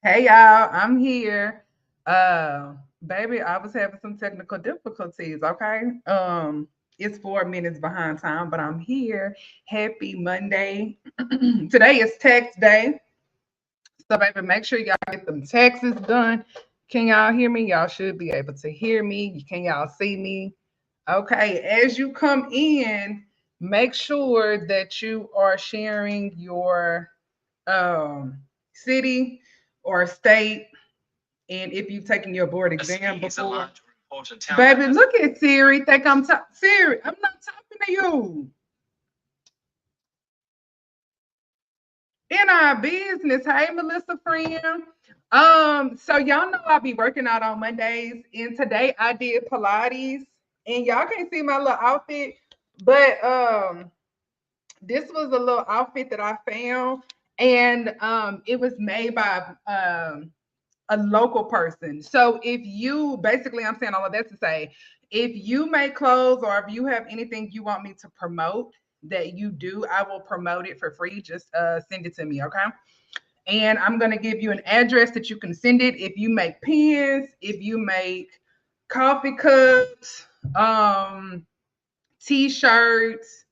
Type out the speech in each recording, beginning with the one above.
Hey y'all, I'm here. Baby, I was having some technical difficulties, okay? It's 4 minutes behind time, but I'm here. Happy Monday. Today is tax day. So baby, make sure y'all get them taxes done. Can y'all hear me? Y'all should be able to hear me. Can y'all see me? Okay, as you come in, make sure that you are sharing your city or state, and if you've taken your board exam before, baby, look at Siri. Think I'm Siri. I'm not talking to you. In our business, hey Melissa, friend. So y'all know I be working out on Mondays, and today I did Pilates, and y'all can't see my little outfit, but this was a little outfit that I found, and it was made by a local person. So if you basically, I'm saying all of that to say, if you make clothes or if you have anything you want me to promote that you do, I will promote it for free. Just send it to me, okay? And I'm gonna give you an address that you can send it. If you make pens, if you make coffee cups, t-shirts,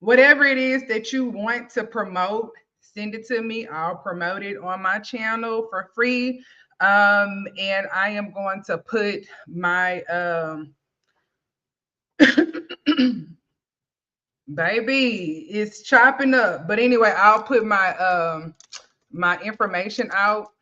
whatever it is that you want to promote, send it to me. I'll promote it on my channel for free. And I am going to put my baby, it's chopping up. But anyway, I'll put my information out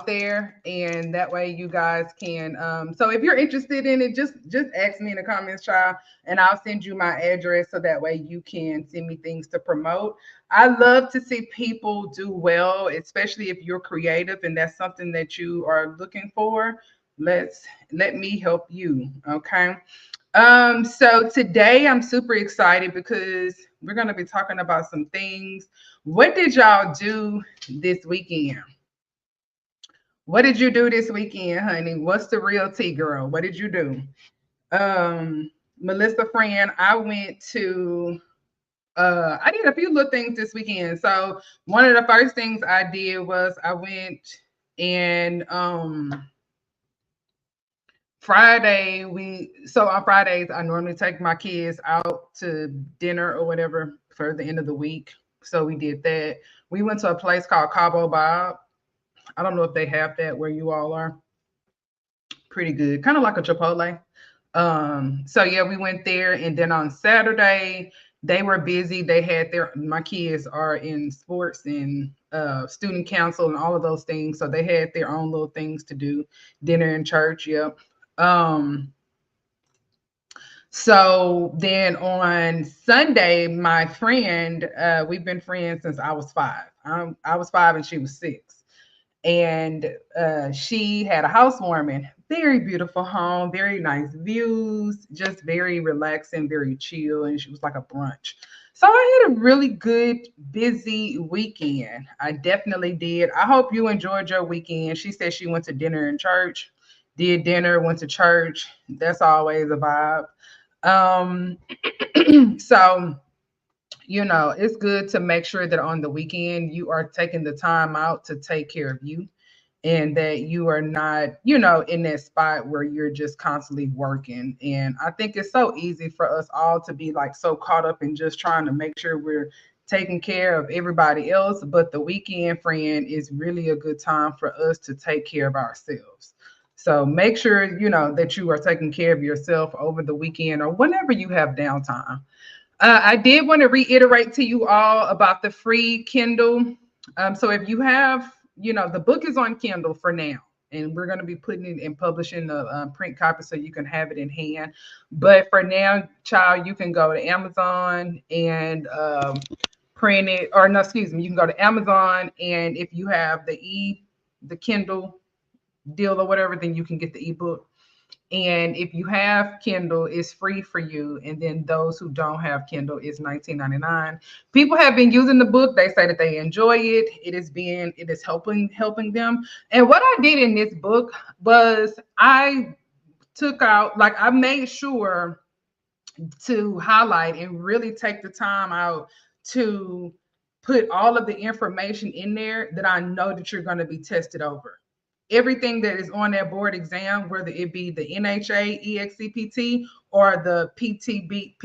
there, and that way you guys can so if you're interested in it, just ask me in the comments, child, and I'll send you my address so that way you can send me things to promote. I love to see people do well, especially if you're creative and that's something that you are looking for. Let me help you, okay? So today I'm super excited because we're going to be talking about some things. What did y'all do this weekend? What did you do this weekend, honey? What's the real tea, girl? What did you do? Melissa, friend, I did a few little things this weekend. So one of the first things I did was I went and on Fridays I normally take my kids out to dinner or whatever for the end of the week. So we did that. We went to a place called Cabo Bob. I don't know if they have that where you all are. Pretty good, kind of like a Chipotle. So yeah, we went there, and then on Saturday they were busy. They had my kids are in sports and student council and all of those things, so they had their own little things to do. Dinner in church, yep. Um, so then on Sunday, my friend, we've been friends since I was 5. I was 5 and she was 6, and she had a housewarming. Very beautiful home, very nice views, just very relaxing, very chill, and she was like a brunch. So I had a really good, busy weekend. I definitely did. I hope you enjoyed your weekend. She said she went to dinner in church, did dinner, went to church. That's always a vibe. Um, so it's good to make sure that on the weekend you are taking the time out to take care of you, and that you are not, in that spot where you're just constantly working. And I think it's so easy for us all to be like so caught up in just trying to make sure we're taking care of everybody else. But the weekend, friend, is really a good time for us to take care of ourselves. So make sure, that you are taking care of yourself over the weekend or whenever you have downtime. I did want to reiterate to you all about the free Kindle. So if you have, the book is on Kindle for now, and we're going to be putting it and publishing the print copy so you can have it in hand. But for now, child, you can go to Amazon and print it, or no, excuse me, you can go to Amazon, and if you have the Kindle deal or whatever, then you can get the ebook. And if you have Kindle, it's free for you. And then those who don't have Kindle is $19.99. People have been using the book. They say that they enjoy it. It is helping them. And what I did in this book was I took out, like, I made sure to highlight and really take the time out to put all of the information in there that I know that you're going to be tested over. Everything that is on that board exam, whether it be the NHA, EXCPT, or the PTCB,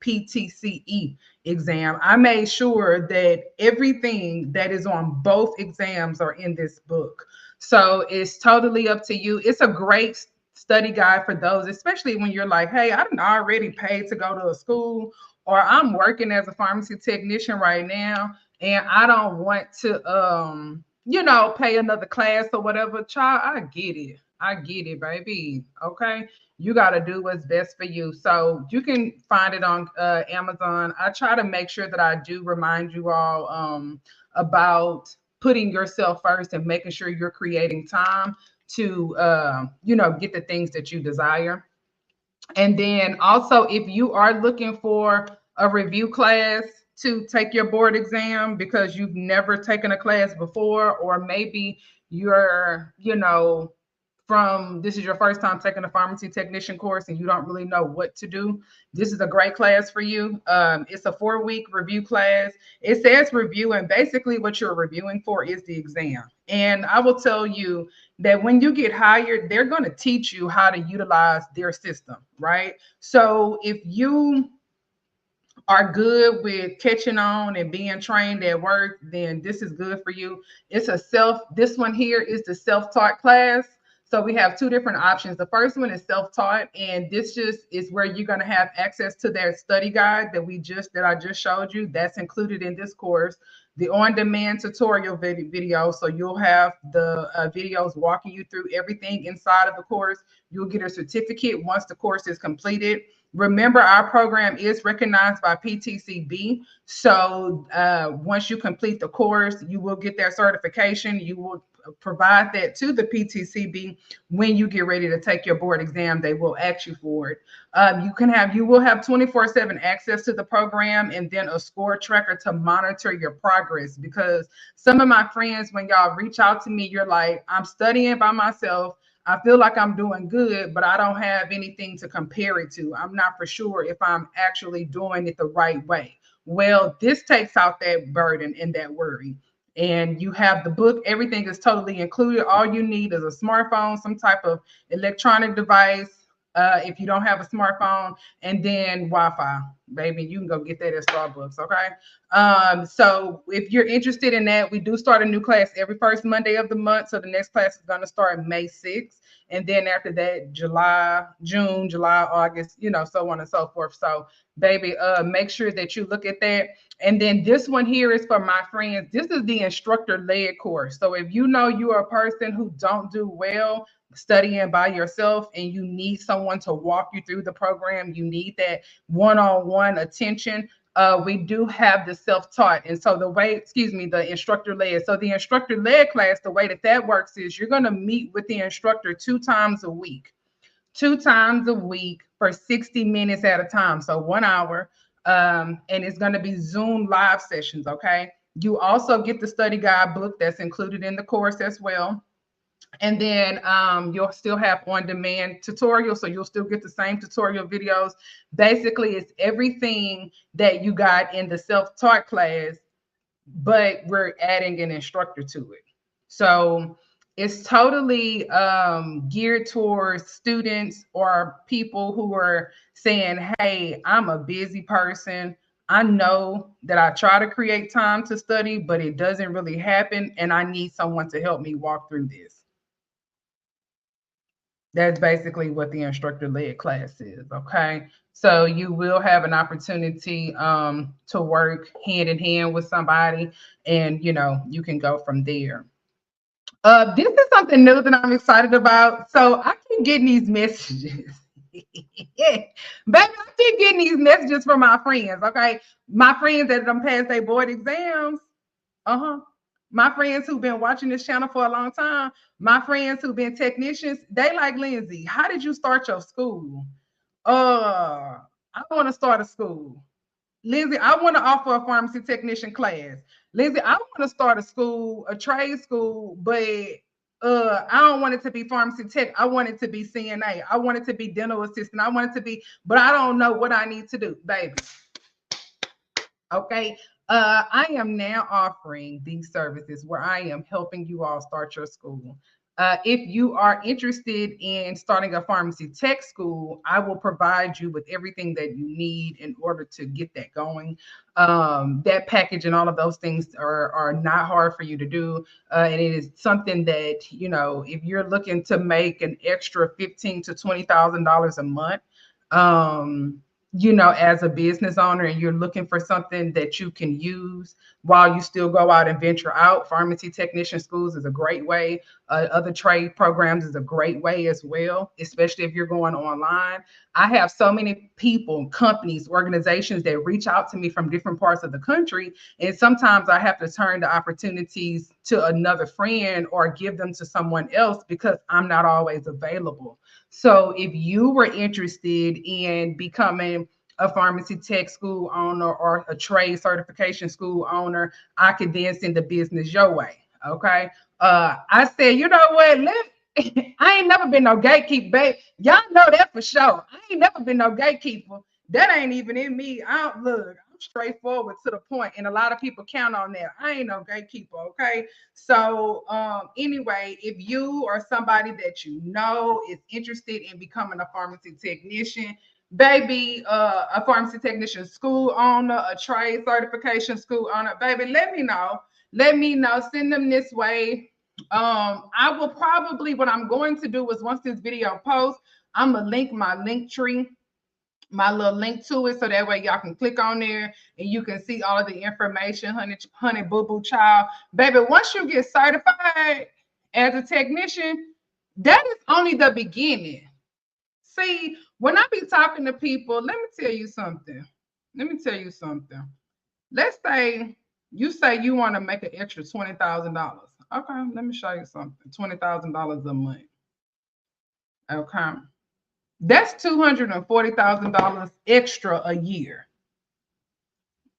PTCE exam, I made sure that everything that is on both exams are in this book. So it's totally up to you. It's a great study guide for those, especially when you're like, hey, I'm already paid to go to a school, or I'm working as a pharmacy technician right now, and I don't want to pay another class or whatever. Child, I get it. I get it, baby. Okay. You got to do what's best for you. So you can find it on Amazon. I try to make sure that I do remind you all about putting yourself first and making sure you're creating time to, get the things that you desire. And then also, if you are looking for a review class to take your board exam because you've never taken a class before, or maybe you're, from this is your first time taking a pharmacy technician course and you don't really know what to do, this is a great class for you. It's a 4-week review class. It says review, and basically what you're reviewing for is the exam. And I will tell you that when you get hired, they're going to teach you how to utilize their system, right? So if you are good with catching on and being trained at work, then this is good for you. This one here is the self-taught class. So we have two different options. The first one is self-taught, and this just is where you're going to have access to their study guide that I just showed you. That's included in this course. The on-demand tutorial video, so you'll have the videos walking you through everything inside of the course. You'll get a certificate once the course is completed. Remember, our program is recognized by PTCB. So once you complete the course, you will get that certification. You will provide that to the PTCB when you get ready to take your board exam. They will ask you for it. You will have 24/7 access to the program, and then a score tracker to monitor your progress. Because some of my friends, when y'all reach out to me, you're like, I'm studying by myself. I feel like I'm doing good, but I don't have anything to compare it to. I'm not for sure if I'm actually doing it the right way. Well, this takes out that burden and that worry. And you have the book, everything is totally included. All you need is a smartphone, some type of electronic device. If you don't have a smartphone, and then Wi-Fi, baby, you can go get that at Starbucks. Okay. So if you're interested in that, we do start a new class every first Monday of the month. So the next class is going to start May 6th. And then after that, June, July, August, so on and so forth. So baby, make sure that you look at that. And then this one here is for my friends. This is the instructor-led course. So if you know you are a person who don't do well studying by yourself and you need someone to walk you through the program, you need that one-on-one attention, we do have the self-taught. And so the instructor-led. So the instructor-led class, the way that works is you're going to meet with the instructor 2 times a week. 2 times a week for 60 minutes at a time. So 1 hour. And it's going to be Zoom live sessions. Okay. You also get the study guide book that's included in the course as well. And then you'll still have on-demand tutorials. So you'll still get the same tutorial videos. Basically, it's everything that you got in the self-taught class, but we're adding an instructor to it. So it's totally geared towards students or people who are saying, hey, I'm a busy person. I know that I try to create time to study, but it doesn't really happen. And I need someone to help me walk through this. That's basically what the instructor-led class is, okay? So you will have an opportunity to work hand in hand with somebody, and you can go from there. This is something new that I'm excited about. So I keep getting these messages. Yeah, baby, I keep getting these messages from my friends, okay? My friends that done passed their board exams. My friends who've been watching this channel for a long time, my friends who've been technicians, they like, Lindsay, how did you start your school? I want to start a school. Lindsay, I want to offer a pharmacy technician class. Lindsay, I want to start a school, a trade school, but I don't want it to be pharmacy tech. I want it to be CNA. I want it to be dental assistant. I want it to be, but I don't know what I need to do, baby. Okay. I am now offering these services where I am helping you all start your school. If you are interested in starting a pharmacy tech school, I will provide you with everything that you need in order to get that going. That package and all of those things are not hard for you to do. And it is something that, you know, if you're looking to make an extra $15,000 to $20,000 a month, um, you know, as a business owner, and you're looking for something that you can use while you still go out and venture out, pharmacy technician schools is a great way. Other trade programs is a great way as well, especially if you're going online. I have so many people, companies, organizations that reach out to me from different parts of the country. And sometimes I have to turn the opportunities to another friend or give them to someone else because I'm not always available. So if you were interested in becoming a pharmacy tech school owner or a trade certification school owner, I could then send the business your way. Okay. I said, you know what? I ain't never been no gatekeeper, babe. Y'all know that for sure. I ain't never been no gatekeeper. That ain't even in me. I don't look. I'm straightforward to the point, and a lot of people count on that. I ain't no gatekeeper. Okay. So anyway, if you or somebody that you know is interested in becoming a pharmacy technician, baby, a pharmacy technician school owner, a trade certification school owner, baby, let me know. Let me know. Send them this way. I will probably, what I'm going to do is once this video posts, I'm gonna link my link tree, my little link to it, so that way y'all can click on there and you can see all of the information, honey boo boo child. Baby, once you get certified as a technician, that is only the beginning. See, when I be talking to people, let me tell you something. Let me tell you something. Let's say you want to make an extra $20,000. Okay, let me show you something. $20,000 a month. Okay, that's $240,000 extra a year.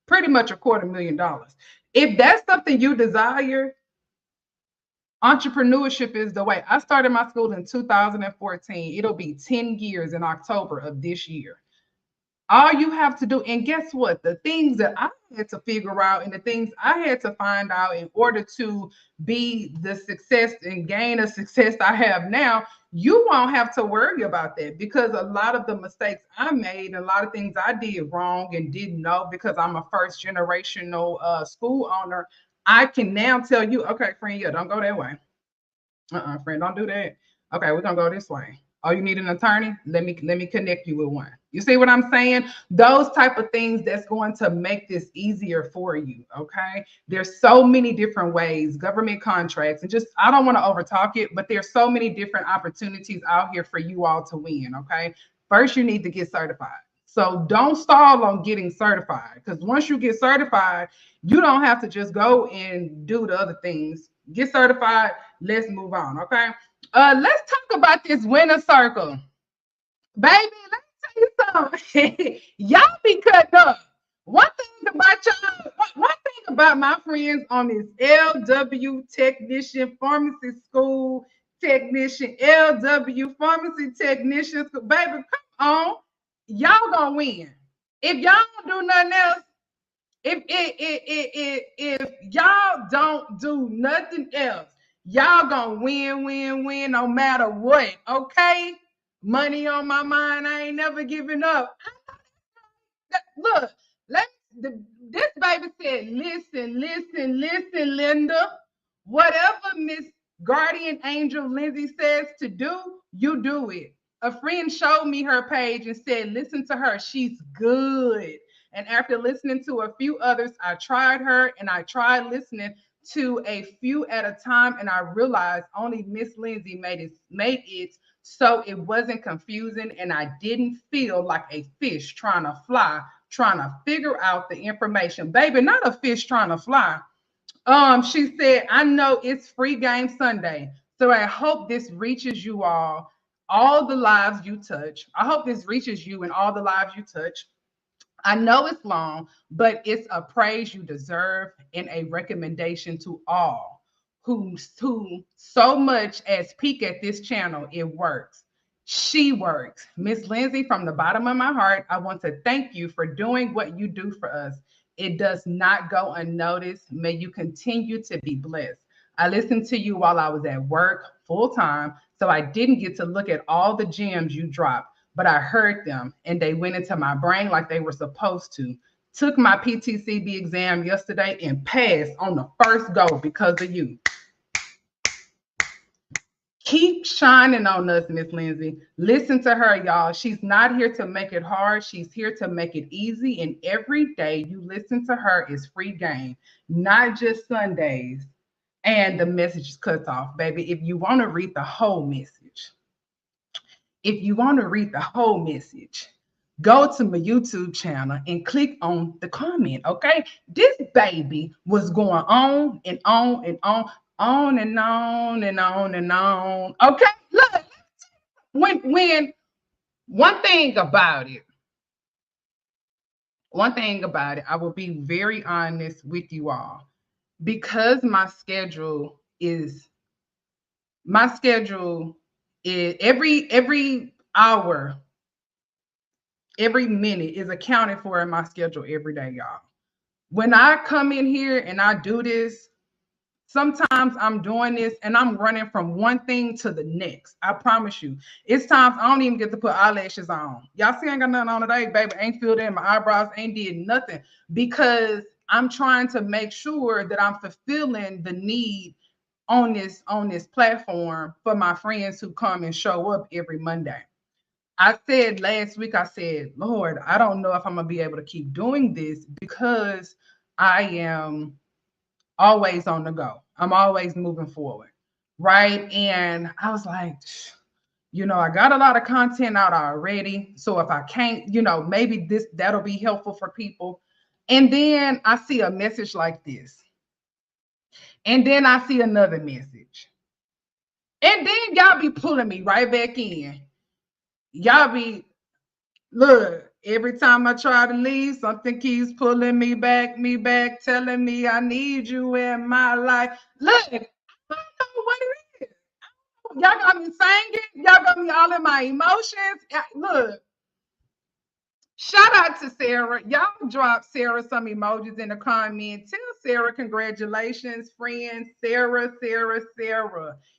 Pretty much $250,000. If that's something you desire, entrepreneurship is the way. I started my school in 2014. It'll be 10 years in October of this year. All you have to do, and guess what? The things that I had to figure out and the things I had to find out in order to be the success and gain a success I have now, you won't have to worry about that, because a lot of the mistakes I made, a lot of things I did wrong and didn't know because I'm a first generational school owner, I can now tell you, okay, friend, yeah, don't go that way. Friend, don't do that. Okay, we're gonna go this way. Oh, you need an attorney? Let me connect you with one. You see what I'm saying? Those type of things that's going to make this easier for you. Okay. There's so many different ways, government contracts, and just I don't want to overtalk it, but there's so many different opportunities out here for you all to win. Okay. First, you need to get certified. So don't stall on getting certified, because once you get certified, you don't have to just go and do the other things. Get certified. Let's move on. Okay. Let's talk about this winner circle. Baby, let me tell you something. Y'all be cut up. One thing about y'all, one thing about my friends on this LW technician, pharmacy school technician, LW pharmacy technician, baby, come on. Y'all gonna win. If y'all don't do nothing else, if y'all don't do nothing else, y'all gonna win no matter what. Okay, money on my mind. I ain't never giving up. Look, let this baby said, listen, Linda. Whatever Miss Guardian Angel Lindsay says to do, you do it. A friend showed me her page and said, listen to her. She's good. And after listening to a few others, I tried her and I tried listening to a few at a time, and I realized only Miss Lindsay made it so it wasn't confusing, and I didn't feel like a fish trying to fly, trying to figure out the information. Baby, not a fish trying to fly. She said, I know it's free game Sunday, so I hope this reaches you all the lives you touch. I hope this reaches you and all the lives you touch. I know it's long, but it's a praise you deserve and a recommendation to all who so much as peek at this channel. It works. She works. Miss Lindsay, from the bottom of my heart, I want to thank you for doing what you do for us. It does not go unnoticed. May you continue to be blessed. I listened to you while I was at work full time, so I didn't get to look at all the gems you dropped, but I heard them and they went into my brain like they were supposed to. Took my PTCB exam yesterday and passed on the first go because of you. Keep shining on us, Miss Lindsay. Listen to her, y'all. She's not here to make it hard. She's here to make it easy. And every day you listen to her is free game, not just Sundays. And the message is cut off, baby. If you want to read the whole message, if you want to read the whole message, go to my YouTube channel and click on the comment, okay? This baby was going on and on and on and on and on and on. Okay, look, when one thing about it, I will be very honest with you all, because my schedule is every hour, every minute is accounted for in my schedule every day, y'all. When I come in here and I do this, sometimes I'm doing this and I'm running from one thing to the next. I promise you. It's times I don't even get to put eyelashes on. Y'all see I ain't got nothing on today, baby. Ain't filled in my eyebrows, ain't did nothing, because I'm trying to make sure that I'm fulfilling the need on this platform for my friends who come and show up every Monday. I said last week, I said, Lord, I don't know if I'm gonna be able to keep doing this because I am always on the go. I'm always moving forward. Right. And I was like, I got a lot of content out already. So if I can't, maybe that'll be helpful for people. And then I see a message like this. And then I see another message. And then y'all be pulling me right back in. Y'all be, look, every time I try to leave, something keeps pulling me back, telling me I need you in my life. Look, I don't know what it is. Y'all got me singing. Y'all got me all in my emotions. Look, shout out to Sarah. Y'all drop Sarah some emojis in the comment. Tell Sarah congratulations, friend. Sarah.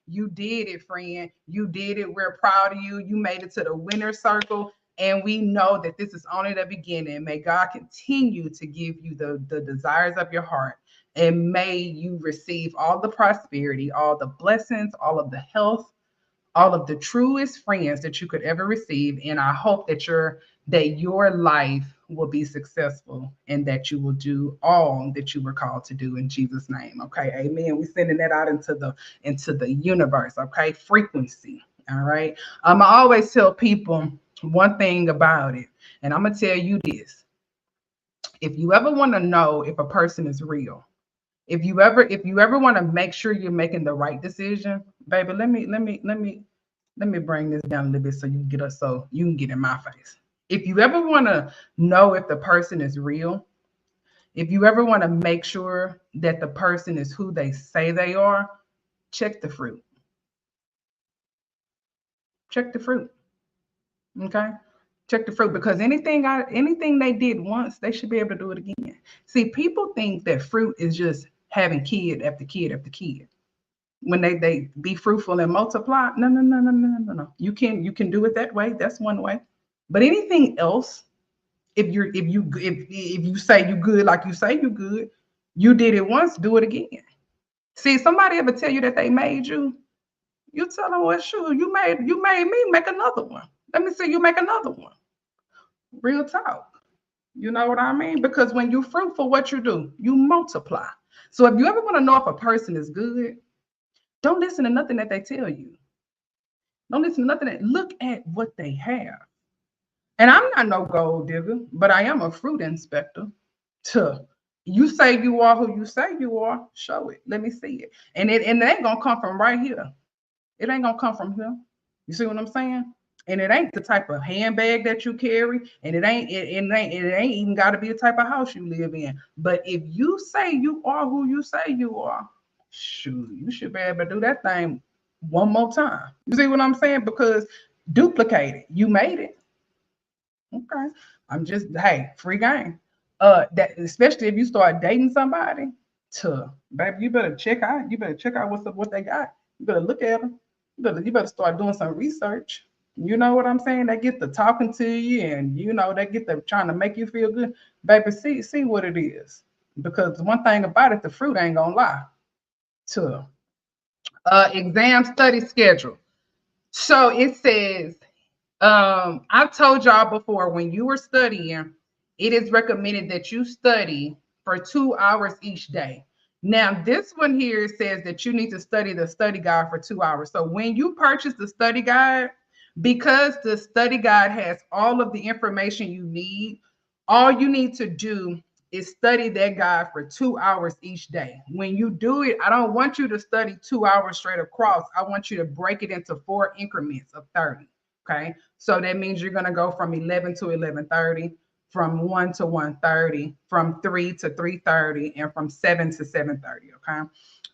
You did it, friend. You did it. We're proud of you. You made it to the winner's circle. And we know that this is only the beginning. May God continue to give you the desires of your heart. And may you receive all the prosperity, all the blessings, all of the health, all of the truest friends that you could ever receive. And I hope that your life will be successful and that you will do all that you were called to do in Jesus' name. Okay. Amen. We're sending that out into the universe. Okay. Frequency. All right. I always tell people one thing about it, and I'm gonna tell you this. If you ever want to know if a person is real, if you ever want to make sure you're making the right decision, baby, let me bring this down a little bit so you can get in my face. If you ever want to know if the person is real, if you ever want to make sure that the person is who they say they are, check the fruit. Check the fruit. Okay? Check the fruit, because anything they did once, they should be able to do it again. See, people think that fruit is just having kid after kid after kid. When they be fruitful and multiply, no. You can do it that way. That's one way. But anything else, if you say you good like you say you good, you did it once, do it again. See, somebody ever tell you that they made you, you tell them, well, sure, you made me, make another one. Let me see you make another one. Real talk. You know what I mean? Because when you fruitful, what you do, you multiply. So if you ever want to know if a person is good, don't listen to nothing that they tell you. Don't listen to nothing. Look at what they have. And I'm not no gold digger, but I am a fruit inspector. You say you are who you say you are, show it. Let me see it. And it ain't gonna come from right here. It ain't gonna come from here. You see what I'm saying? And it ain't the type of handbag that you carry, and it ain't even got to be the type of house you live in. But if you say you are who you say you are, shoot, you should be able to do that thing one more time. You see what I'm saying? Because duplicate it. You made it. Okay. Hey, free game. That especially if you start dating somebody, to baby, you better check out what they got. You better look at them. You better start doing some research. You know what I'm saying? They get to talking to you, and they get to trying to make you feel good. Baby, see what it is. Because one thing about it, the fruit ain't gonna lie. To exam study schedule. So it says, I've told y'all before, when you were studying, it is recommended that you study for 2 hours each day. Now, this one here says that you need to study the study guide for 2 hours. So when you purchase the study guide, because the study guide has all of the information you need, all you need to do is study that guide for 2 hours each day. When you do it, I don't want you to study 2 hours straight across. I want you to break it into 4 increments of 30. Okay. So that means you're going to go from 11 to 11:30, from 1 to 1:30, from 3 to 3:30, and from 7 to 7:30. Okay.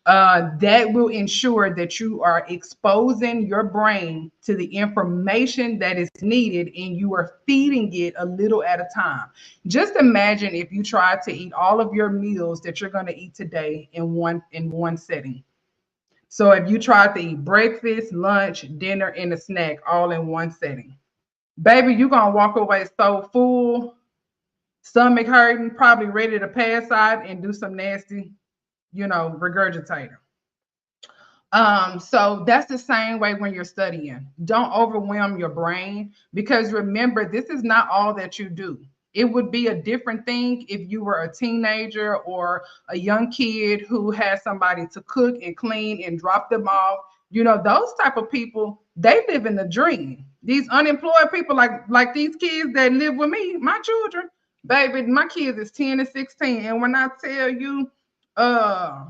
That will ensure that you are exposing your brain to the information that is needed, and you are feeding it a little at a time. Just imagine if you try to eat all of your meals that you're going to eat today in one setting. So if you try to eat breakfast, lunch, dinner, and a snack all in one setting, baby, you're going to walk away so full, stomach hurting, probably ready to pass out and do some nasty, regurgitating. So that's the same way when you're studying. Don't overwhelm your brain, because remember, this is not all that you do. It would be a different thing if you were a teenager or a young kid who had somebody to cook and clean and drop them off. Those type of people, they live in the dream. These unemployed people, like these kids that live with me, my children, baby, my kids is 10 and 16. And when I tell you, uh,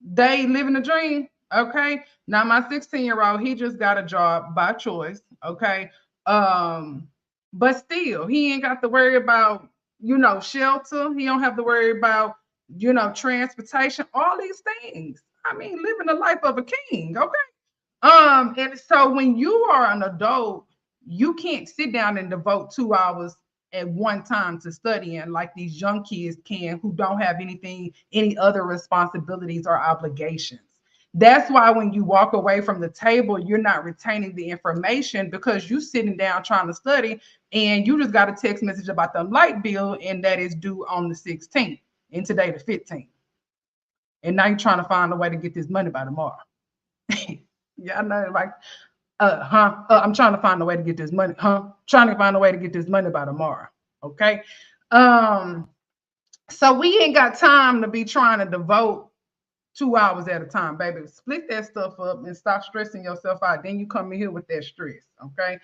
they live in a dream. Okay. Now my 16-year-old, he just got a job by choice. Okay. Um, but still, he ain't got to worry about, shelter. He don't have to worry about, transportation, all these things. I mean, living the life of a king. Okay. And so when you are an adult, you can't sit down and devote 2 hours at one time to studying like these young kids can, who don't have any other responsibilities or obligations. That's why when you walk away from the table, you're not retaining the information, because you're sitting down trying to study, and you just got a text message about the light bill, and that is due on the 16th, and today the 15th. And now you're trying to find a way to get this money by tomorrow. Yeah, I know, like, I'm trying to find a way to get this money, trying to find a way to get this money by tomorrow. Okay. Um, so we ain't got time to be trying to devote 2 hours at a time, baby. Split that stuff up and stop stressing yourself out. Then you come in here with that stress. Okay.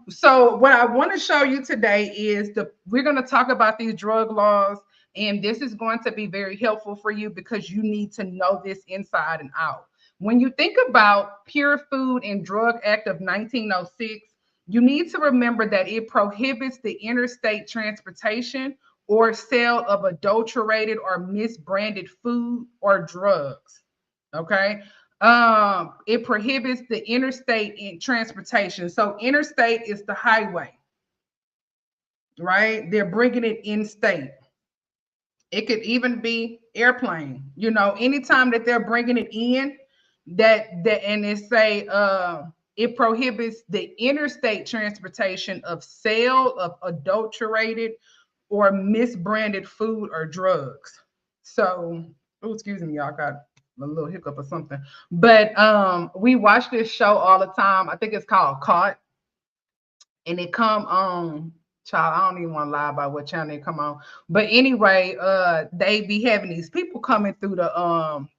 So what I want to show you today is we're going to talk about these drug laws, and this is going to be very helpful for you, because you need to know this inside and out. When you think about Pure Food and Drug Act of 1906, you need to remember that it prohibits the interstate transportation or sale of adulterated or misbranded food or drugs. Okay. It prohibits the interstate in transportation. So interstate is the highway, right? They're bringing it in state. It could even be airplane. Anytime that they're bringing it in, and it say it prohibits the interstate transportation of sale of adulterated or misbranded food or drugs. So, oh, excuse me, y'all, got a little hiccup or something. But we watch this show all the time. I think it's called Caught, and it come on. Child, I don't even want to lie about what channel they come on. But anyway, they be having these people coming through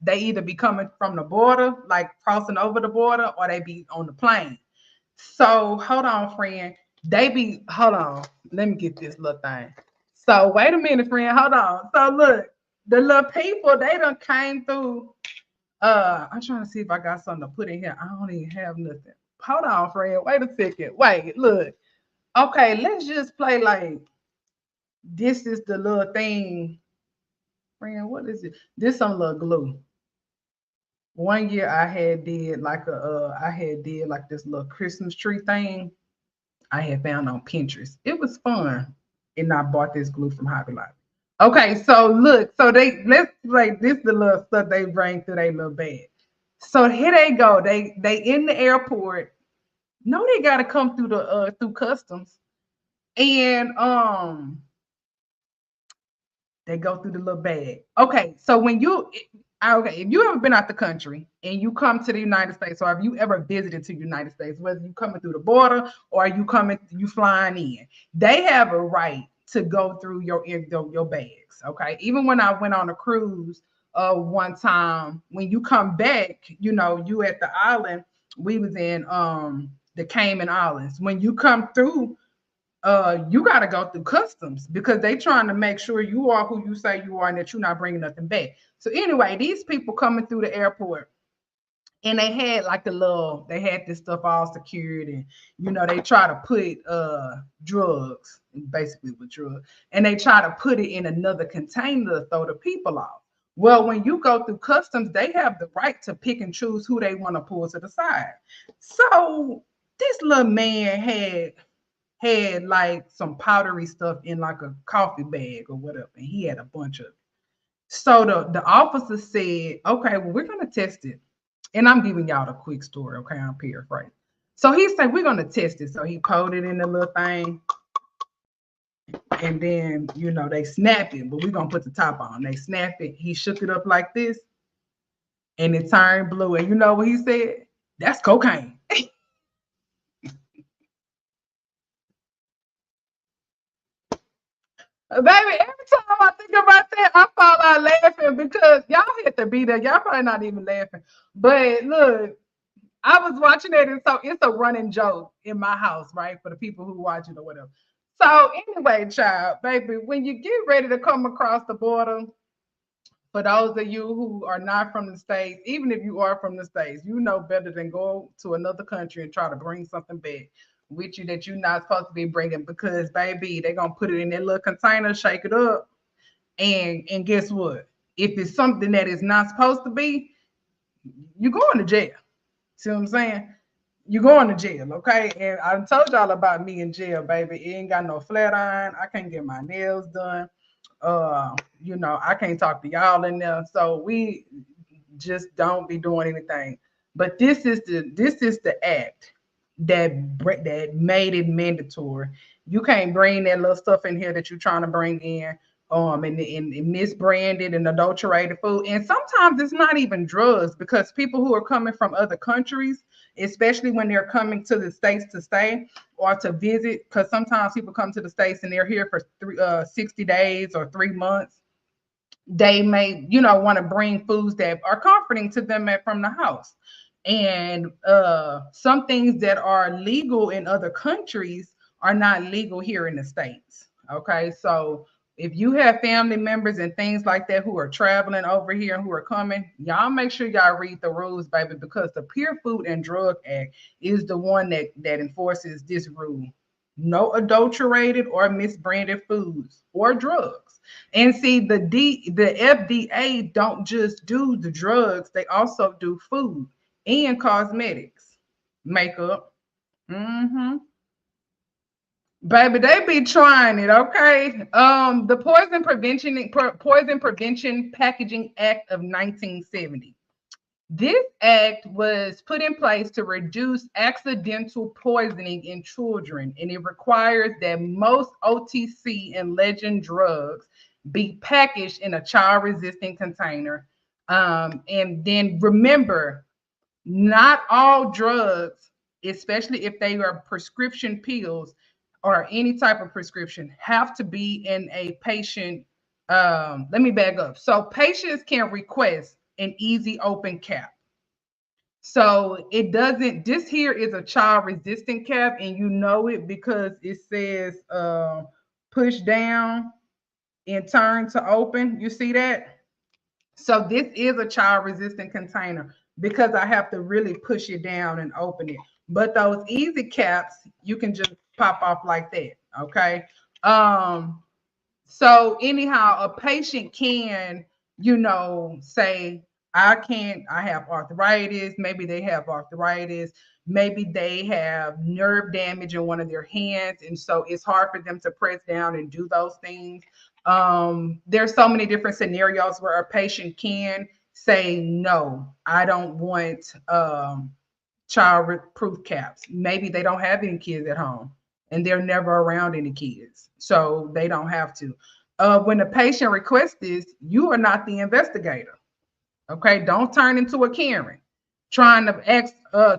they either be coming from the border, like crossing over the border, or they be on the plane. So hold on, friend. Hold on. Let me get this little thing. So wait a minute, friend. Hold on. So look, the little people, they done came through. I'm trying to see if I got something to put in here. I don't even have nothing. Hold on, friend. Wait a second. Wait, look. Okay, let's just play like this is the little thing. Friend, what is it? This some little glue. One year I had did like this little Christmas tree thing I had found on Pinterest. It was fun. and I bought this glue from Hobby Lobby. Okay, so look, so let's like this the little stuff they bring through their little bag. So here they go. They in the airport. No, they gotta come through the through customs. And they go through the little bag. Okay, so when you okay, if you ever been out the country and you come to the United States, or if you ever visited to the United States, whether you coming through the border or you flying in, they have a right to go through your bags. Okay, even when I went on a cruise one time, when you come back, you know, you at the island, we was in the Cayman Islands. When you come through, you got to go through customs because they trying to make sure you are who you say you are and that you're not bringing nothing back. So anyway, these people coming through the airport, and they had like they had this stuff all secured, and you know they try to put drugs, basically with drugs, and they try to put it in another container to throw the people off. Well, when you go through customs, they have the right to pick and choose who they want to pull to the side. So this little man had like some powdery stuff in like a coffee bag or whatever, and he had a bunch of it. So the officer said, okay, well, we're gonna test it. And I'm giving y'all a quick story, okay? I'm paraphrasing. So he said, we're gonna test it. So he poured it in the little thing, and then you know they snap it, but we're gonna put the top on. They snap it, he shook it up like this, and it turned blue. And you know what he said? That's cocaine. Baby, every time I think about that, I fall out laughing because y'all had to be there. Y'all probably not even laughing. But look, I was watching it, and so it's a running joke in my house, right? For the people who watch it or whatever. So anyway, child, baby, when you get ready to come across the border, for those of you who are not from the States, even if you are from the States, you know better than go to another country and try to bring something back with you that you're not supposed to be bringing because, baby, they're going to put it in that little container, shake it up. And guess what? If it's something that is not supposed to be, you're going to jail. See what I'm saying? You're going to jail, okay? And I told y'all about me in jail, baby. It ain't got no flat iron. I can't get my nails done. You know, I can't talk to y'all in there. So we just don't be doing anything. But this is the act that made it mandatory. You can't bring that little stuff in here that you're trying to bring in. And misbranded and adulterated food. And sometimes it's not even drugs because people who are coming from other countries, especially when they're coming to the States to stay or to visit, because sometimes people come to the States and they're here for 60 days or 3 months. They may, you know, want to bring foods that are comforting to them from the house. And some things that are legal in other countries are not legal here in the States. Okay. So if you have family members and things like that who are traveling over here and who are coming, y'all make sure y'all read the rules, baby, because the Pure Food and Drug Act is the one that enforces this rule. No adulterated or misbranded foods or drugs. And see, the FDA don't just do the drugs; they also do food and cosmetics, makeup. Mm-hmm. Baby, they be trying it, okay? The Poison Prevention Packaging Act of 1970. This act was put in place to reduce accidental poisoning in children, and it requires that most OTC and legend drugs be packaged in a child-resistant container. And then remember, not all drugs, especially if they are prescription pills or any type of prescription, have to be in a patient. Let me back up. So patients can request an easy open cap. So it doesn't, this here is a child resistant cap, and you know it because it says push down and turn to open. You see that? So this is a child resistant container because I have to really push it down and open it. But those easy caps, you can just pop off like that. Okay. So anyhow, a patient can, you know, say, I have arthritis. Maybe they have arthritis. Maybe they have nerve damage in one of their hands. And so it's hard for them to press down and do those things. There's so many different scenarios where a patient can say, no, I don't want child-proof caps. Maybe they don't have any kids at home and they're never around any kids, so they don't have to. When the patient requests this, you are not the investigator. Okay, don't turn into a Karen trying to ask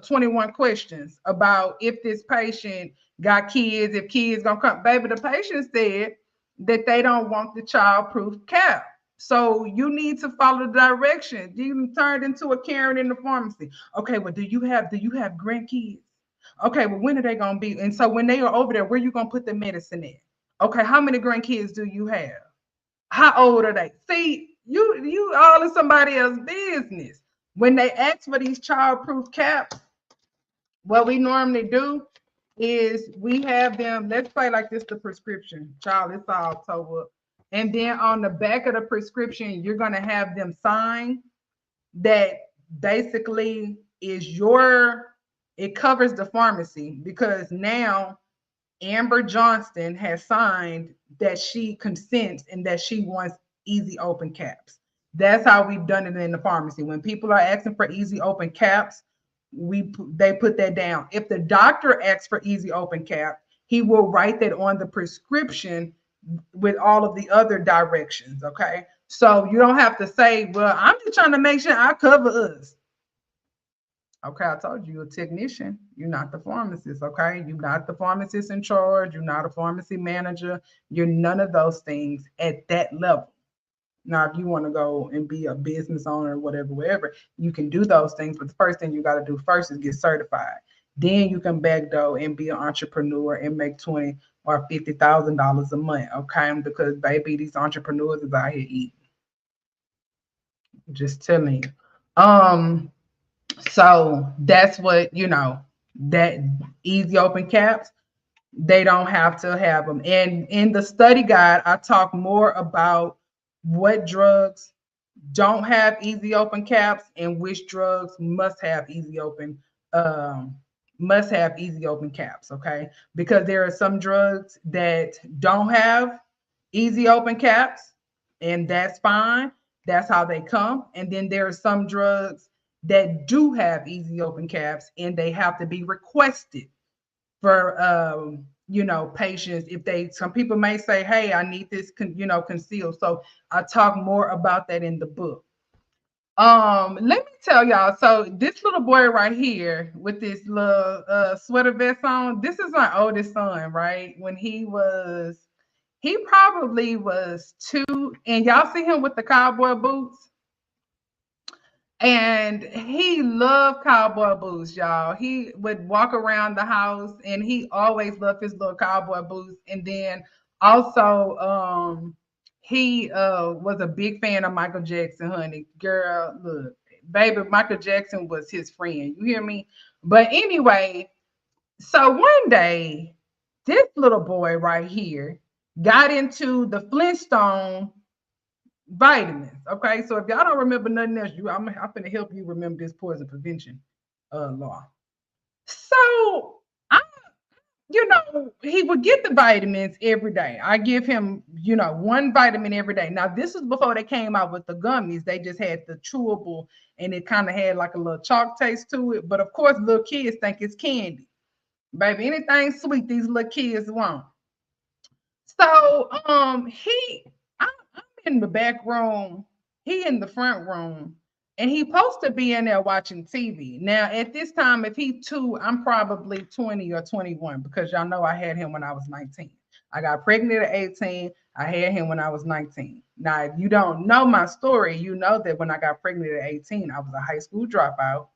21 questions about if this patient got kids, if kids gonna come. Baby, the patient said that they don't want the child-proof cap. So you need to follow the directions. You turned into a Karen in the pharmacy. Okay, well, do you have grandkids? Okay, well, when are they gonna be? And so when they are over there, where you gonna put the medicine in? Okay, how many grandkids do you have? How old are they? See, you all in somebody else's business. When they ask for these child-proof caps, what we normally do is we have them, let's say like this, the prescription. Child, it's all October. And then on the back of the prescription, you're gonna have them sign that basically is it covers the pharmacy, because now Amber Johnston has signed that she consents and that she wants easy open caps. That's how we've done it in the pharmacy. When people are asking for easy open caps, they put that down. If the doctor asks for easy open cap, he will write that on the prescription with all of the other directions. Okay, so you don't have to say, well, I'm just trying to make sure I cover us. Okay, I told you, you're a technician. You're not the pharmacist. Okay, you're not the pharmacist in charge. You're not a pharmacy manager. You're none of those things at that level. Now, if you want to go and be a business owner, whatever, you can do those things. But the first thing you got to do first is get certified. Then you can backdoor and be an entrepreneur and make $20,000 or $50,000 a month. Okay, because baby, these entrepreneurs is out here eating. Just telling you. So that's what, that easy open caps, they don't have to have them. And in the study guide, I talk more about what drugs don't have easy open caps and which drugs must have easy open caps. Okay, because there are some drugs that don't have easy open caps, and that's fine. That's how they come. And then there are some drugs that do have easy open caps, and they have to be requested for patients. If some people may say, hey, I need this concealed. So I talk more about that in the book. Let me tell y'all, so this little boy right here with this little sweater vest on, this is my oldest son, right? When he probably was 2, and y'all see him with the cowboy boots. And he loved cowboy boots, y'all. He would walk around the house and he always loved his little cowboy boots. And then also, he was a big fan of Michael Jackson, honey. Girl, look, baby, Michael Jackson was his friend. You hear me? But anyway, so one day, this little boy right here got into the Flintstone vitamins. Okay, so if y'all don't remember nothing else, I'm gonna help you remember this poison prevention law. So he would get the vitamins every day. I give him, one vitamin every day. Now, this is before they came out with the gummies. They just had the chewable, and it kind of had like a little chalk taste to it. But of course, little kids think it's candy. Baby, anything sweet, these little kids want. So I'm in the back room, he in the front room, and he supposed to be in there watching TV. Now, at this time, if he 2, I'm probably 20 or 21, because y'all know I had him when I was 19. I got pregnant at 18. I had him when I was 19. Now, if you don't know my story, you know that when I got pregnant at 18, I was a high school dropout.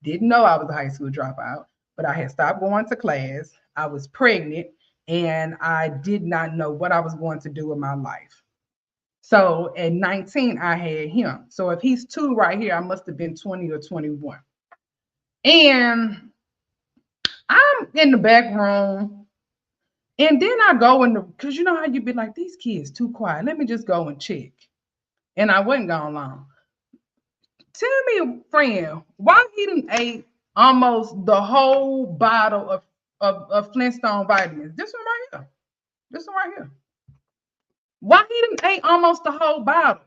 Didn't know I was a high school dropout, but I had stopped going to class. I was pregnant, and I did not know what I was going to do with my life. So at 19, I had him. So if he's 2 right here, I must have been 20 or 21. And I'm in the back room. And then I go because you know how you be like, these kids too quiet. Let me just go and check. And I wasn't gone long. Tell me, friend, why he done ate almost the whole bottle of Flintstone vitamins? This one right here. This one right here. Why he done ate almost the whole bottle?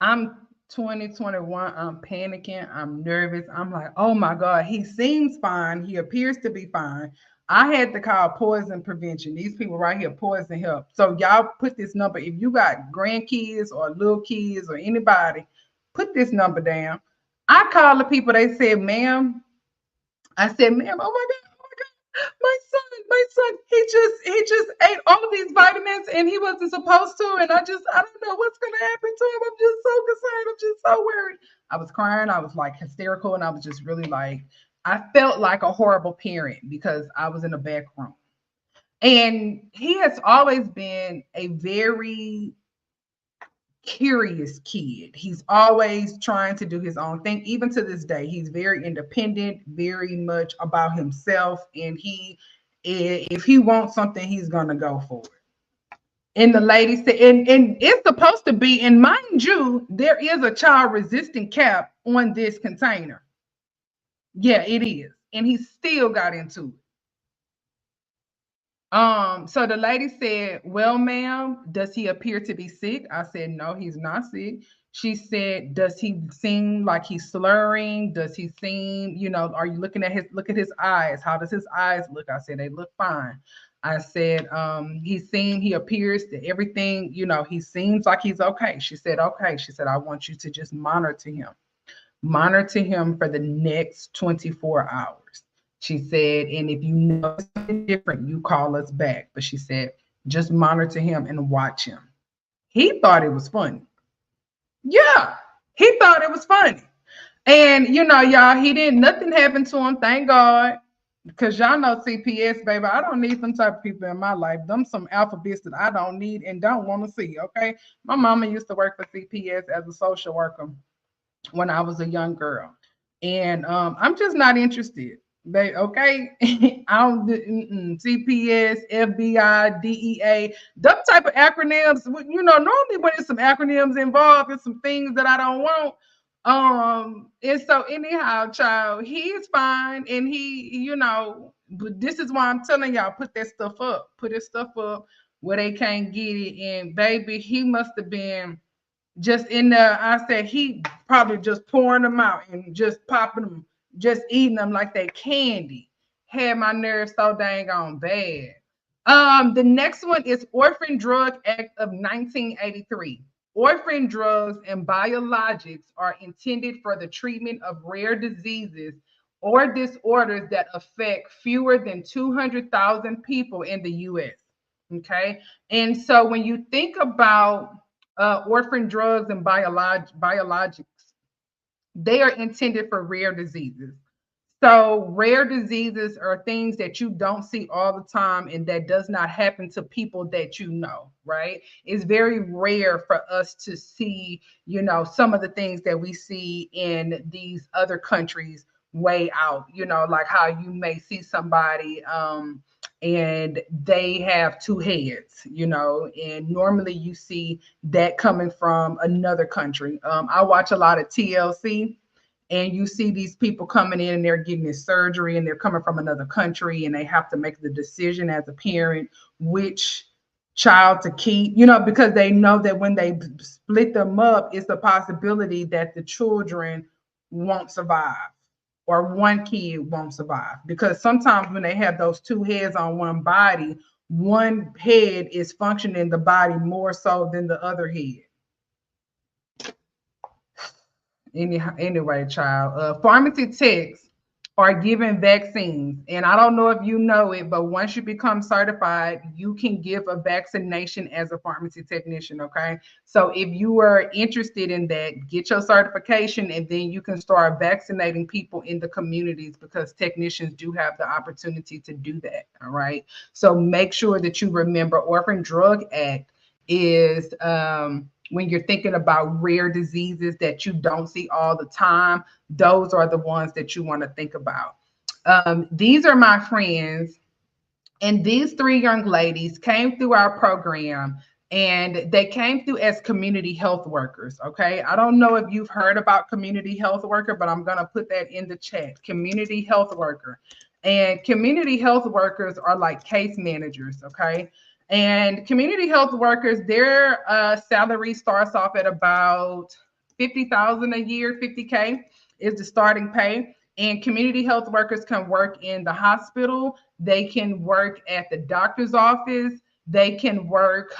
I'm 2021. I'm panicking. I'm nervous. I'm like, oh my God, he seems fine. He appears to be fine. I had to call poison prevention. These people right here, poison help. So y'all put this number. If you got grandkids or little kids or anybody, put this number down. I called the people. They said, ma'am. I said, ma'am, oh my God, my son, he just ate all of these vitamins and he wasn't supposed to. And I don't know what's gonna happen to him. I'm just so concerned. I'm just so worried. I was crying, I was like hysterical, and I was just really like, I felt like a horrible parent because I was in a back room. And he has always been a very curious kid. He's always trying to do his own thing. Even to this day, he's very independent, very much about himself. And if he wants something, he's gonna go for it. And the lady said, and it's supposed to be, and mind you, there is a child resistant cap on this container. Yeah, it is. And he still got into it. So the lady said, well, ma'am, does he appear to be sick? I said, no, he's not sick. She said, does he seem like he's slurring? Does he seem, are you looking at look at his eyes? How does his eyes look? I said, they look fine. I said, he appears to everything, he seems like he's okay. She said, okay. She said, I want you to just monitor him for the next 24 hours. She said, and if you know something different, you call us back. But she said, just monitor him and watch him. He thought it was funny. Yeah, he thought it was funny. And, y'all, nothing happened to him, thank God. Because y'all know CPS, baby, I don't need some type of people in my life. Them some alphabets that I don't need and don't want to see, okay? My mama used to work for CPS as a social worker when I was a young girl. And I'm just not interested. Okay, I don't CPS, FBI, DEA, them type of acronyms. Normally when there's some acronyms involved, there's some things that I don't want. And so anyhow, child, he is fine, and but this is why I'm telling y'all, put that stuff up, put his stuff up where they can't get it. And baby, he must have been just in there. I said he probably just pouring them out and just popping them, just eating them like they candy. Had my nerves so dang on bad. The next one is Orphan Drug Act of 1983. Orphan drugs and biologics are intended for the treatment of rare diseases or disorders that affect fewer than 200,000 people in the U.S. Okay, and so when you think about orphan drugs and biologics, they are intended for rare diseases. So rare diseases are things that you don't see all the time and that does not happen to people that right? It's very rare for us to see, some of the things that we see in these other countries way out, like how you may see somebody and they have two heads, and normally you see that coming from another country. I watch a lot of TLC, and you see these people coming in and they're getting this surgery and they're coming from another country and they have to make the decision as a parent which child to keep, because they know that when they split them up, it's a possibility that the children won't survive or one kid won't survive. Because sometimes when they have those two heads on one body, one head is functioning the body more so than the other head. Anyway, child, pharmacy techs are given vaccines, and I don't know if you know it, but once you become certified, you can give a vaccination as a pharmacy technician. Okay, so if you are interested in that, get your certification, and then you can start vaccinating people in the communities, because technicians do have the opportunity to do that. All right, so make sure that you remember Orphan Drug Act is when you're thinking about rare diseases that you don't see all the time, those are the ones that you want to think about. These are my friends, and these three young ladies came through our program and they came through as community health workers. Okay, I don't know if you've heard about community health worker, but I'm going to put that in the chat. Community health worker. And community health workers are like case managers. Okay, and community health workers, their salary starts off at about 50,000 a year. 50K is the starting pay. And community health workers can work in the hospital, they can work at the doctor's office, they can work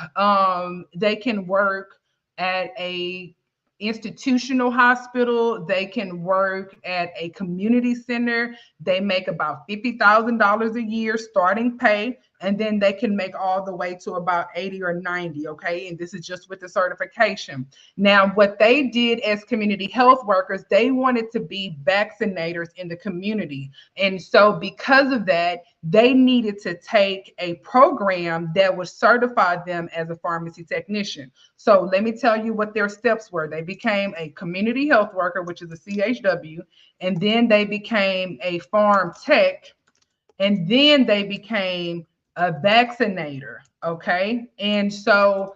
at a institutional hospital, they can work at a community center. They make about $50,000 a year starting pay, and then they can make all the way to about 80 or 90. Okay, and this is just with the certification. Now, what they did as community health workers, they wanted to be vaccinators in the community. And so because of that, they needed to take a program that would certify them as a pharmacy technician. So let me tell you what their steps were. They became a community health worker, which is a CHW, and then they became a pharm tech, and then they became a vaccinator. Okay. And so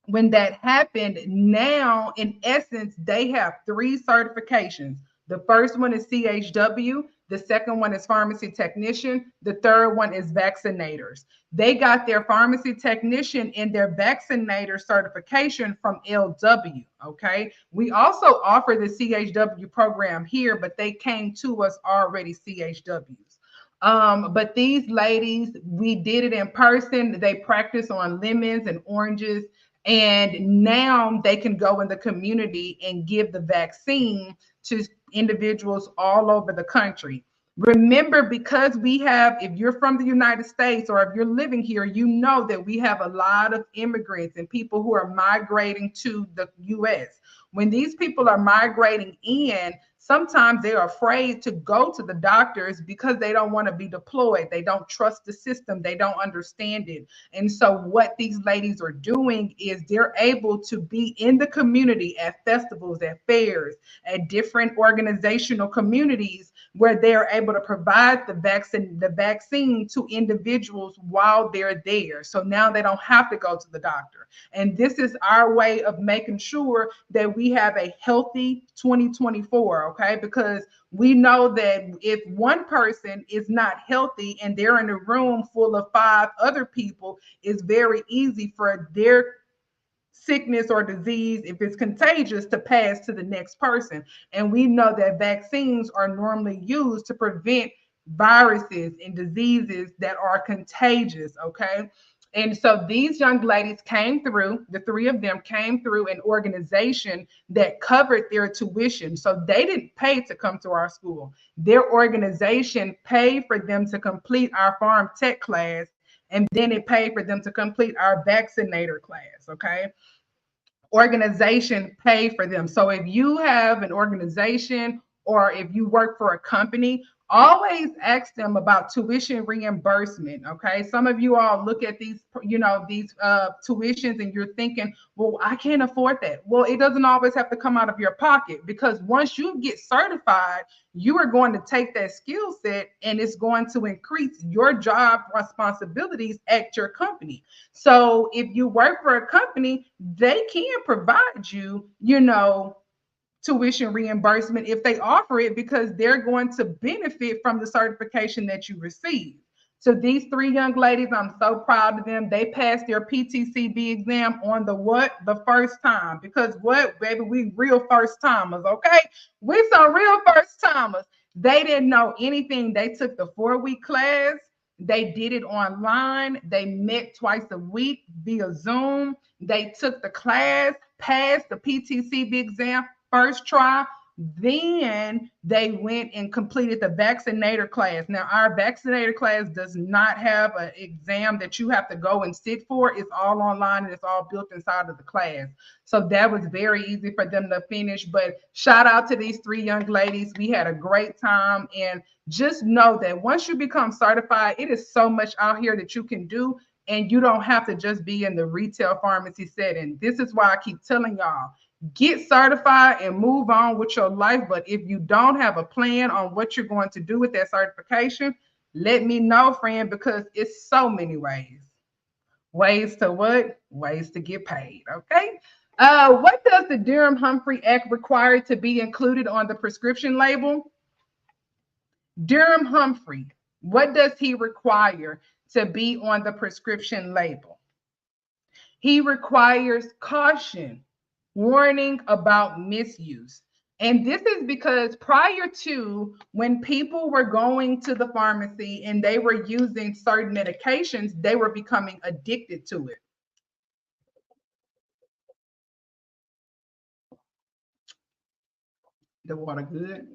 when that happened, now in essence, they have three certifications. The first one is CHW, the second one is pharmacy technician, the third one is vaccinators. They got their pharmacy technician and their vaccinator certification from LW. Okay. We also offer the CHW program here, but they came to us already CHWs. But these ladies, we did it in person. They practice on lemons and oranges, and now they can go in the community and give the vaccine to individuals all over the country. Remember, because we have, if you're from the United States or if you're living here, you know that we have a lot of immigrants and people who are migrating to the US. When these people are migrating in, sometimes they're afraid to go to the doctors because they don't want to be deployed. They don't trust the system. They don't understand it. And so what these ladies are doing is they're able to be in the community at festivals, at fairs, at different organizational communities where they're able to provide the vaccine to individuals while they're there. So now they don't have to go to the doctor. And this is our way of making sure that we have a healthy 2024, okay? Because we know that if one person is not healthy and they're in a room full of 5 other people, it's very easy for their sickness or disease, if it's contagious, to pass to the next person. And we know that vaccines are normally used to prevent viruses and diseases that are contagious, okay? And so these young ladies came through, the 3 of them came through an organization that covered their tuition. So they didn't pay to come to our school. Their organization paid for them to complete our pharm tech class, and then it paid for them to complete our vaccinator class, okay? Organization pay for them. So if you have an organization or if you work for a company, always ask them about tuition reimbursement. Okay, some of you all look at these, these tuitions, and you're thinking, well, I can't afford that. Well, it doesn't always have to come out of your pocket, because once you get certified, you are going to take that skill set and it's going to increase your job responsibilities at your company. So if you work for a company, they can provide you, tuition reimbursement if they offer it, because they're going to benefit from the certification that you receive. So these 3 young ladies, I'm so proud of them. They passed their PTCB exam on the first time, because baby, we real first timers, okay? We some real first timers. They didn't know anything. They took the 4-week class. They did it online. They met twice a week via Zoom. They took the class, passed the PTCB exam first try. Then they went and completed the vaccinator class. Now, our vaccinator class does not have an exam that you have to go and sit for. It's all online and it's all built inside of the class. So that was very easy for them to finish. But shout out to these 3 young ladies. We had a great time. And just know that once you become certified, it is so much out here that you can do. And you don't have to just be in the retail pharmacy setting. This is why I keep telling y'all, get certified and move on with your life. But if you don't have a plan on what you're going to do with that certification, let me know, friend, because it's so many ways. Ways to what? Ways to get paid. Okay. What does the Durham-Humphrey Act require to be included on the prescription label? Durham-Humphrey, what does he require to be on the prescription label? He requires caution, warning about misuse. And this is because prior to, when people were going to the pharmacy and they were using certain medications, they were becoming addicted to it. The water good?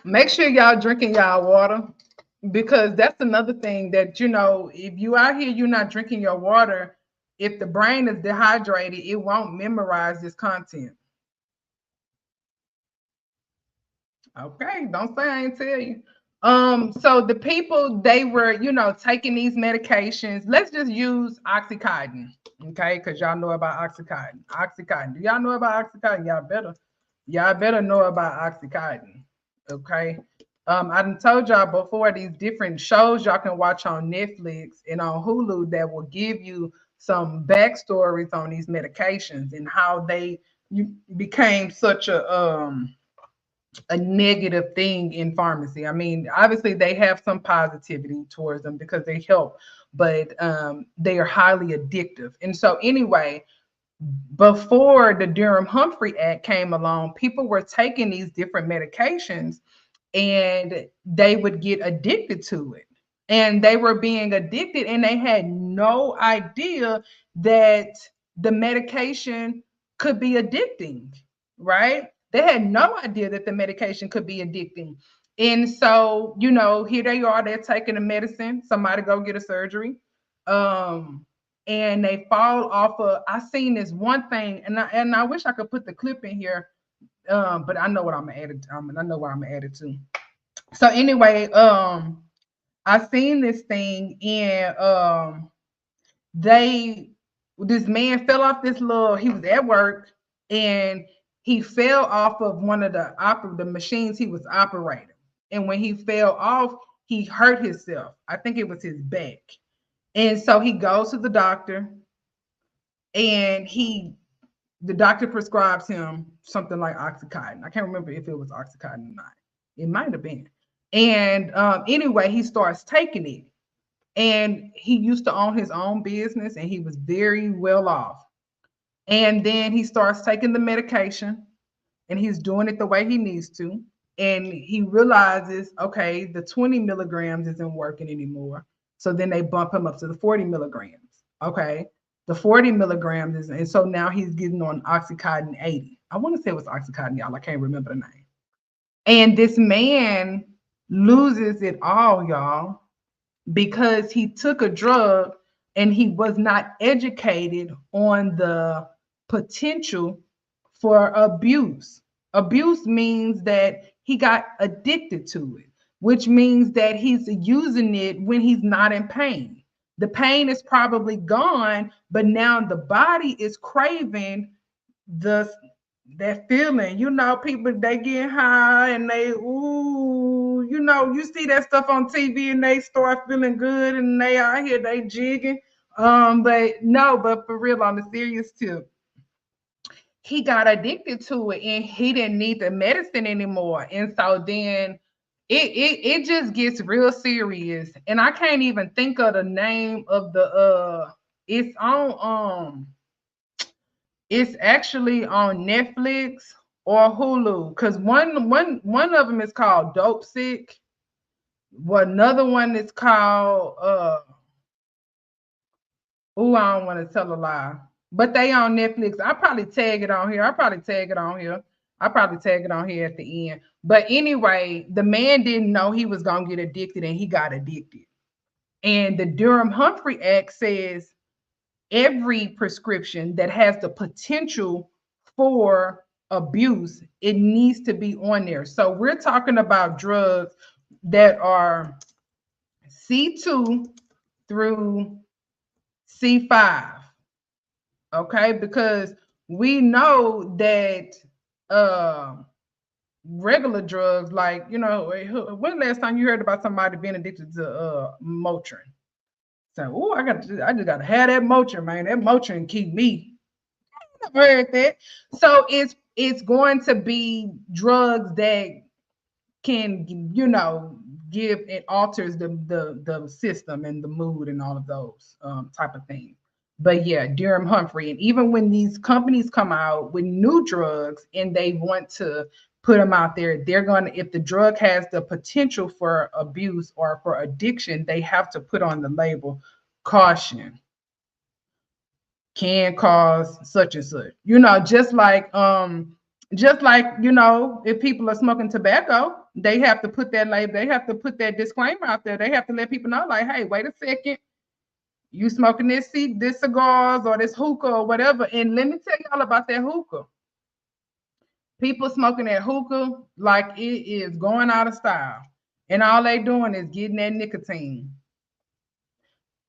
Make sure y'all drinking y'all water, because that's another thing that, if you out here, you're not drinking your water, if the brain is dehydrated, it won't memorize this content. Okay, don't say I ain't tell you. So the people, they were, taking these medications. Let's just use Oxycontin, okay? Because y'all know about Oxycontin. Oxycontin. Do y'all know about Oxycontin? Y'all better know about Oxycontin. Okay. I done told y'all before, these different shows y'all can watch on Netflix and on Hulu that will give you some backstories on these medications and how they became such a negative thing in pharmacy. I mean, obviously they have some positivity towards them because they help, but they are highly addictive. And so anyway, before the Durham-Humphrey Act came along, people were taking these different medications and they would get addicted to it. And they were being addicted and they had no idea that the medication could be addicting, right? They had no idea that the medication could be addicting. And so, here they are, they're taking the medicine, somebody go get a surgery. And they fall off of, I seen this one thing, and I wish I could put the clip in here, but I know what I'm gonna add it. I know what I'm gonna add it to. So anyway, I seen this thing, and they this man fell off this little, he was at work and he fell off of one of the machines he was operating. And when he fell off, he hurt himself. I think it was his back. And so he goes to the doctor, and the doctor prescribes him something like Oxycontin. I can't remember if it was Oxycontin or not. It might have been. And anyway, he starts taking it. And he used to own his own business and he was very well off. And then he starts taking the medication and he's doing it the way he needs to. And he realizes, okay, the 20 milligrams isn't working anymore. So then they bump him up to the 40 milligrams. Okay. The 40 milligrams is, and so now he's getting on Oxycontin 80. I want to say it was Oxycontin, y'all. I can't remember the name. And this man loses it all, y'all, because he took a drug and he was not educated on the potential for abuse. Abuse means that he got addicted to it, which means that he's using it when he's not in pain. The pain is probably gone, but now the body is craving the that feeling. People, they get high and they, ooh, you see that stuff on TV and they start feeling good and they out here, they jigging. But for real, on the serious tip, he got addicted to it and he didn't need the medicine anymore. And so then it just gets real serious. And I can't even think of the name of it's on it's actually on Netflix or Hulu, because one of them is called Dope Sick. Well, another one is called I don't want to tell a lie, but they on Netflix. I probably tag it on here. I probably tag it on here at the end. But anyway, the man didn't know he was gonna get addicted, and he got addicted. And the Durham-Humphrey Act says every prescription that has the potential for abuse, it needs to be on there. So we're talking about drugs that are C2 through C5. Okay, because we know that regular drugs, like, you know, when last time you heard about somebody being addicted to Motrin? So, oh, I just gotta have that Motrin, man. That Motrin keep me. I've heard that. So it's going to be drugs that can, you know, give, it alters the system and the mood and all of those type of things. But yeah, Durham Humphrey, and even when these companies come out with new drugs and they want to put them out there, they're going to, if the drug has the potential for abuse or for addiction, they have to put on the label caution, can cause such and such. You know, just like, you know, if people are smoking tobacco, they have to put that label, they have to put that disclaimer out there. They have to let people know, like, hey, wait a second, you smoking this cigars or this hookah or whatever. And let me tell y'all about that hookah. People smoking that hookah like it is going out of style. And all they doing is getting that nicotine.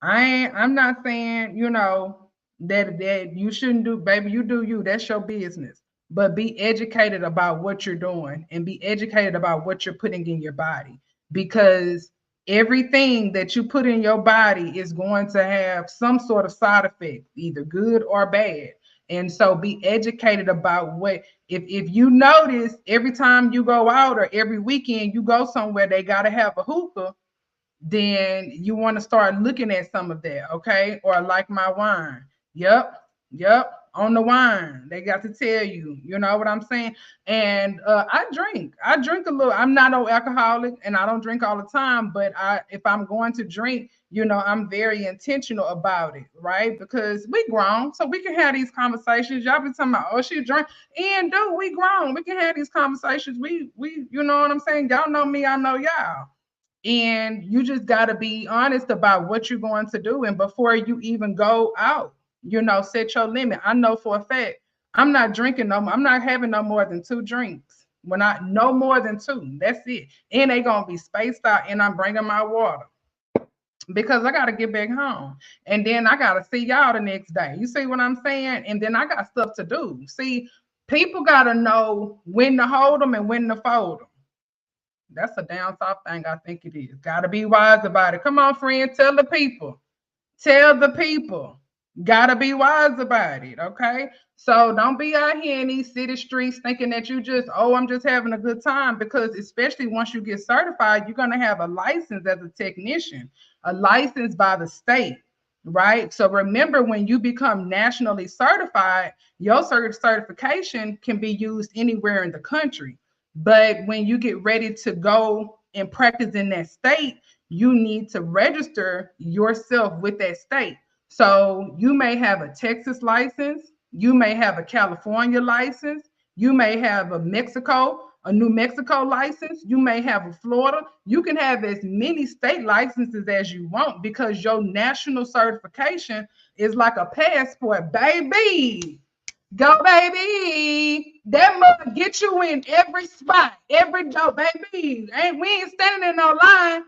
I'm not saying, you know, that you shouldn't do, baby, you do you. That's your business. But be educated about what you're doing and be educated about what you're putting in your body, because everything that you put in your body is going to have some sort of side effect, either good or bad. And so be educated about what, if you notice every time you go out or every weekend you go somewhere, they got to have a hookah, then you want to start looking at some of that, okay? Or like my wine. Yep. On the wine, they got to tell you, you know what I'm saying? And I drink a little. I'm not no alcoholic, and I don't drink all the time. But if I'm going to drink, you know, I'm very intentional about it, right? Because we grown, so we can have these conversations. Y'all be talking about, oh, she drink, and dude, we grown. We can have these conversations. We, you know what I'm saying? Y'all know me, I know y'all. And you just got to be honest about what you're going to do. And before you even go out, you know, set your limit. I know for a fact I'm not drinking no more. I'm not having no more than 2 drinks. When I no more than 2, that's it. And they gonna be spaced out. And I'm bringing my water because I got to get back home. And then I got to see y'all the next day. You see what I'm saying? And then I got stuff to do. See, people got to know when to hold them and when to fold them. That's a down south thing. I think it is. Got to be wise about it. Come on, friend. Tell the people. Tell the people. Got to be wise about it. Okay. So don't be out here in these city streets thinking that you just, oh, I'm just having a good time. Because especially once you get certified, you're going to have a license as a technician, a license by the state. Right. So remember, when you become nationally certified, your certification can be used anywhere in the country. But when you get ready to go and practice in that state, you need to register yourself with that state. So you may have a Texas license, you may have a California license, you may have a New Mexico license, you may have a Florida. You can have as many state licenses as you want, because your national certification is like a passport, baby. Go, baby. That mother get you in every spot, every door, baby. We ain't standing in no line,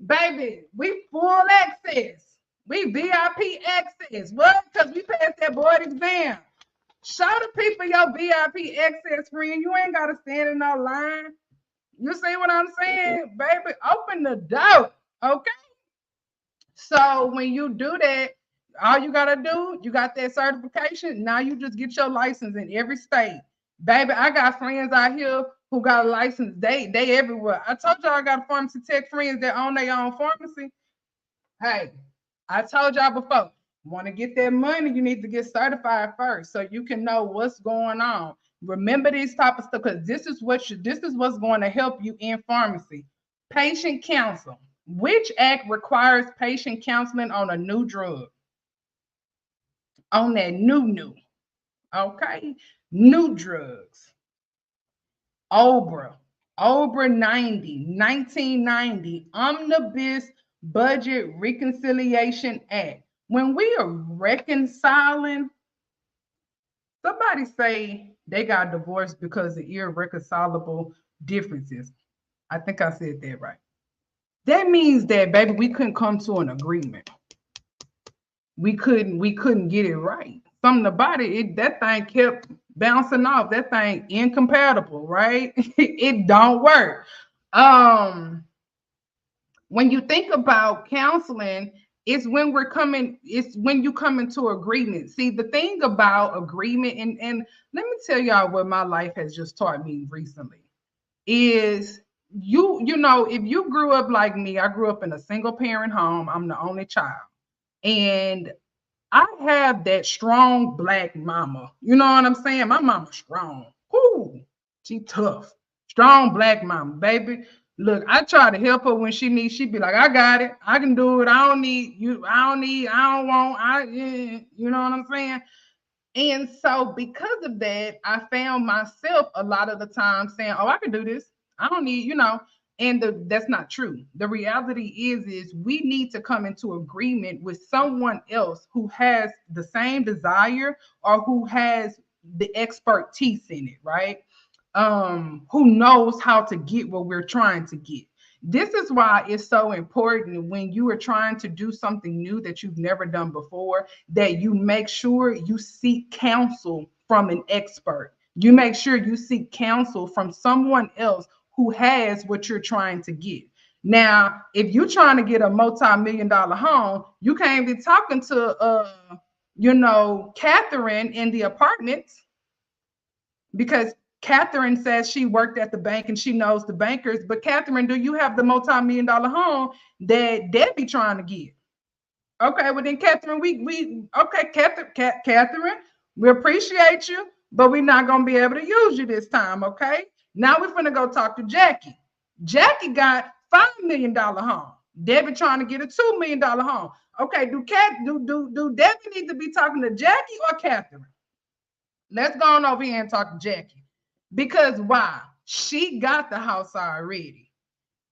baby. We full access. We VIP access. What? Because we passed that board exam. Show the people your VIP access, friend. You ain't gotta stand in no line. You see what I'm saying, baby? Open the door, okay? So when you do that, all you gotta do, you got that certification. Now you just get your license in every state. Baby, I got friends out here who got a license. They everywhere. I told y'all I got pharmacy tech friends that own their own pharmacy. Hey, I told y'all before, want to get that money, you need to get certified first so you can know what's going on. Remember these type of stuff, because this is what's going to help you in pharmacy. Patient counsel. Which act requires patient counseling on a new drug? On that new, okay? New drugs. OBRA 90, 1990, Omnibus Budget Reconciliation Act. When we are reconciling, somebody say they got divorced because of irreconcilable differences. I think I said that right. That means that, baby, we couldn't come to an agreement. We couldn't get it right. Something about it, that thing kept bouncing off. That thing incompatible, right? It don't work. Um, when you think about counseling, it's when you come into agreement. See, the thing about agreement, and let me tell y'all what my life has just taught me recently is you know, if you grew up like me, I grew up in a single parent home. I'm the only child. And I have that strong black mama. You know what I'm saying? My mama's strong. Whoo, she tough. Strong black mama, baby. Look, I try to help her when she needs. She be like, I got it. I can do it. I don't need you. I don't want. You know what I'm saying? And so, because of that, I found myself a lot of the time saying, "Oh, I can do this. I don't need, you know." And that's not true. The reality is we need to come into agreement with someone else who has the same desire or who has the expertise in it, right? Who knows how to get what we're trying to get. This is why it's so important when you are trying to do something new that you've never done before, that you make sure you seek counsel from an expert. You make sure you seek counsel from someone else who has what you're trying to get. Now, if you're trying to get a multi-million dollar home, you can't be talking to Catherine in the apartments, because Catherine says she worked at the bank and she knows the bankers. But Catherine, do you have the multi-million dollar home that Debbie trying to get? Okay, well then, Catherine, we okay, Catherine, we appreciate you, but we're not gonna be able to use you this time. Okay, now we're gonna go talk to Jackie. Jackie got $5 million home. Debbie trying to get a $2 million home. Okay, do Debbie need to be talking to Jackie or Catherine? Let's go on over here and talk to Jackie. Because why? She got the house already.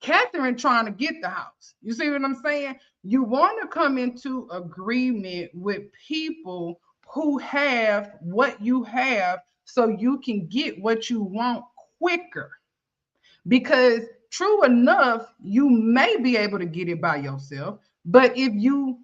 Catherine trying to get the house. You see what I'm saying? You want to come into agreement with people who have what you have so you can get what you want quicker. Because true enough, you may be able to get it by yourself, but if you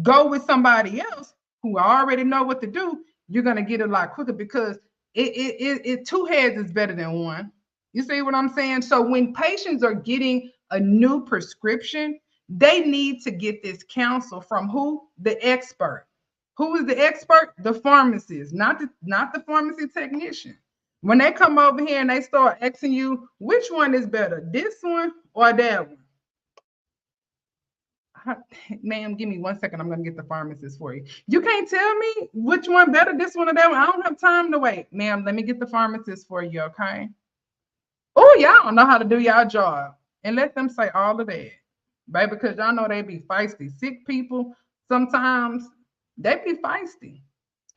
go with somebody else who already know what to do, you're gonna get it a lot quicker, because it two heads is better than one. You see what I'm saying? So when patients are getting a new prescription, they need to get this counsel from who? The expert. Who is the expert? The pharmacist, not the pharmacy technician. When they come over here and they start asking you which one is better, this one or that one. Ma'am, give me 1 second. I'm gonna get the pharmacist for you. You can't tell me which one better, this one or that one. I don't have time to wait. Ma'am, let me get the pharmacist for you, okay? Oh, y'all don't know how to do y'all job. And let them say all of that. Baby, because y'all know they be feisty. Sick people, sometimes they be feisty.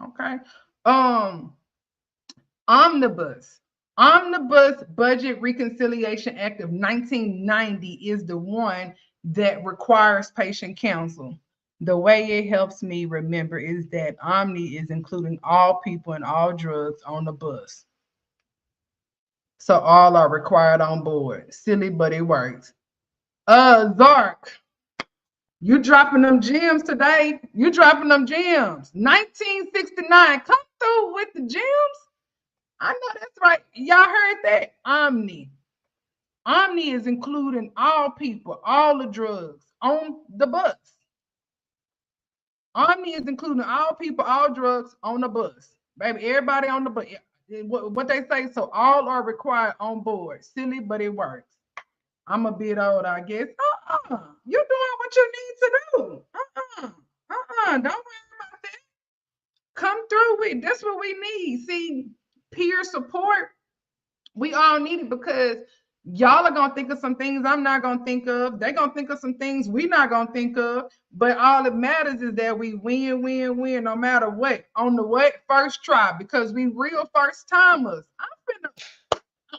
Okay. Um, Omnibus. Omnibus Budget Reconciliation Act of 1990 is the one that requires patient counsel. The way it helps me remember is that Omni is including all people and all drugs on the bus. So all are required on board. Silly, but it works. Zark, you dropping them gems today. You dropping them gems. 1969. Come through with the gems. I know that's right. Y'all heard that? Omni. Omni is including all people, all the drugs on the bus. Omni is including all people, all drugs on the bus. Baby, everybody on the bus. What they say, so all are required on board. Silly, but it works. I'm a bit old, I guess. You're doing what you need to do. Don't worry about that. Come through with. That's what we need. See, peer support, we all need it, because y'all are gonna think of some things I'm not gonna think of. They're gonna think of some things we not gonna think of. But all that matters is that we win, no matter what. On the what? First try, because we real first timers.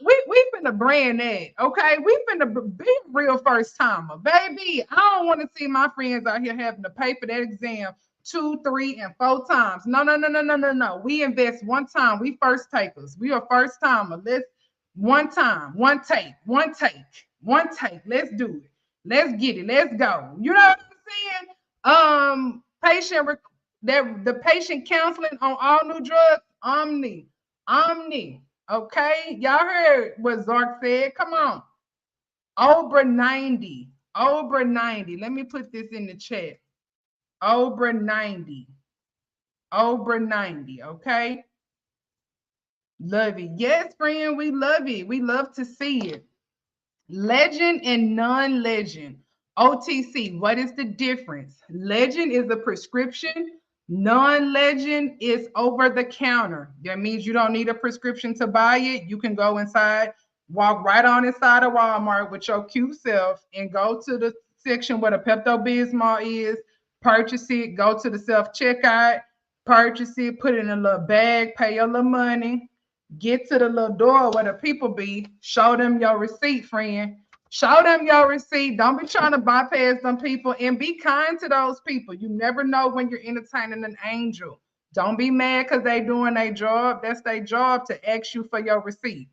We finna brand that, okay? We finna be real first timer, baby. I don't want to see my friends out here having to pay for that exam 2, 3, and 4 times. No. We invest one time. We first takers. We are first timer. Let's one time, one take. Let's do it. Let's get it. Let's go. You know what I'm saying? The patient counseling on all new drugs, Omni. Omni. Okay, y'all heard what Zark said. Come on. Over 90. Over 90. Let me put this in the chat. Over 90. Over 90. Okay. Love it. Yes, friend, we love it. We love to see it. Legend and non-legend. OTC, what is the difference? Legend is a prescription. Non-legend is over the counter. That means you don't need a prescription to buy it. You can go inside, walk right on inside of Walmart with your cute self and go to the section where the Pepto-Bismol is, purchase it, go to the self-checkout, purchase it, put it in a little bag, pay your little money, get to the little door where the people be, show them your receipt, friend. Show them your receipt. Don't be trying to bypass them people and be kind to those people. You never know when you're entertaining an angel. Don't be mad because they doing their job. That's their job to ask you for your receipt.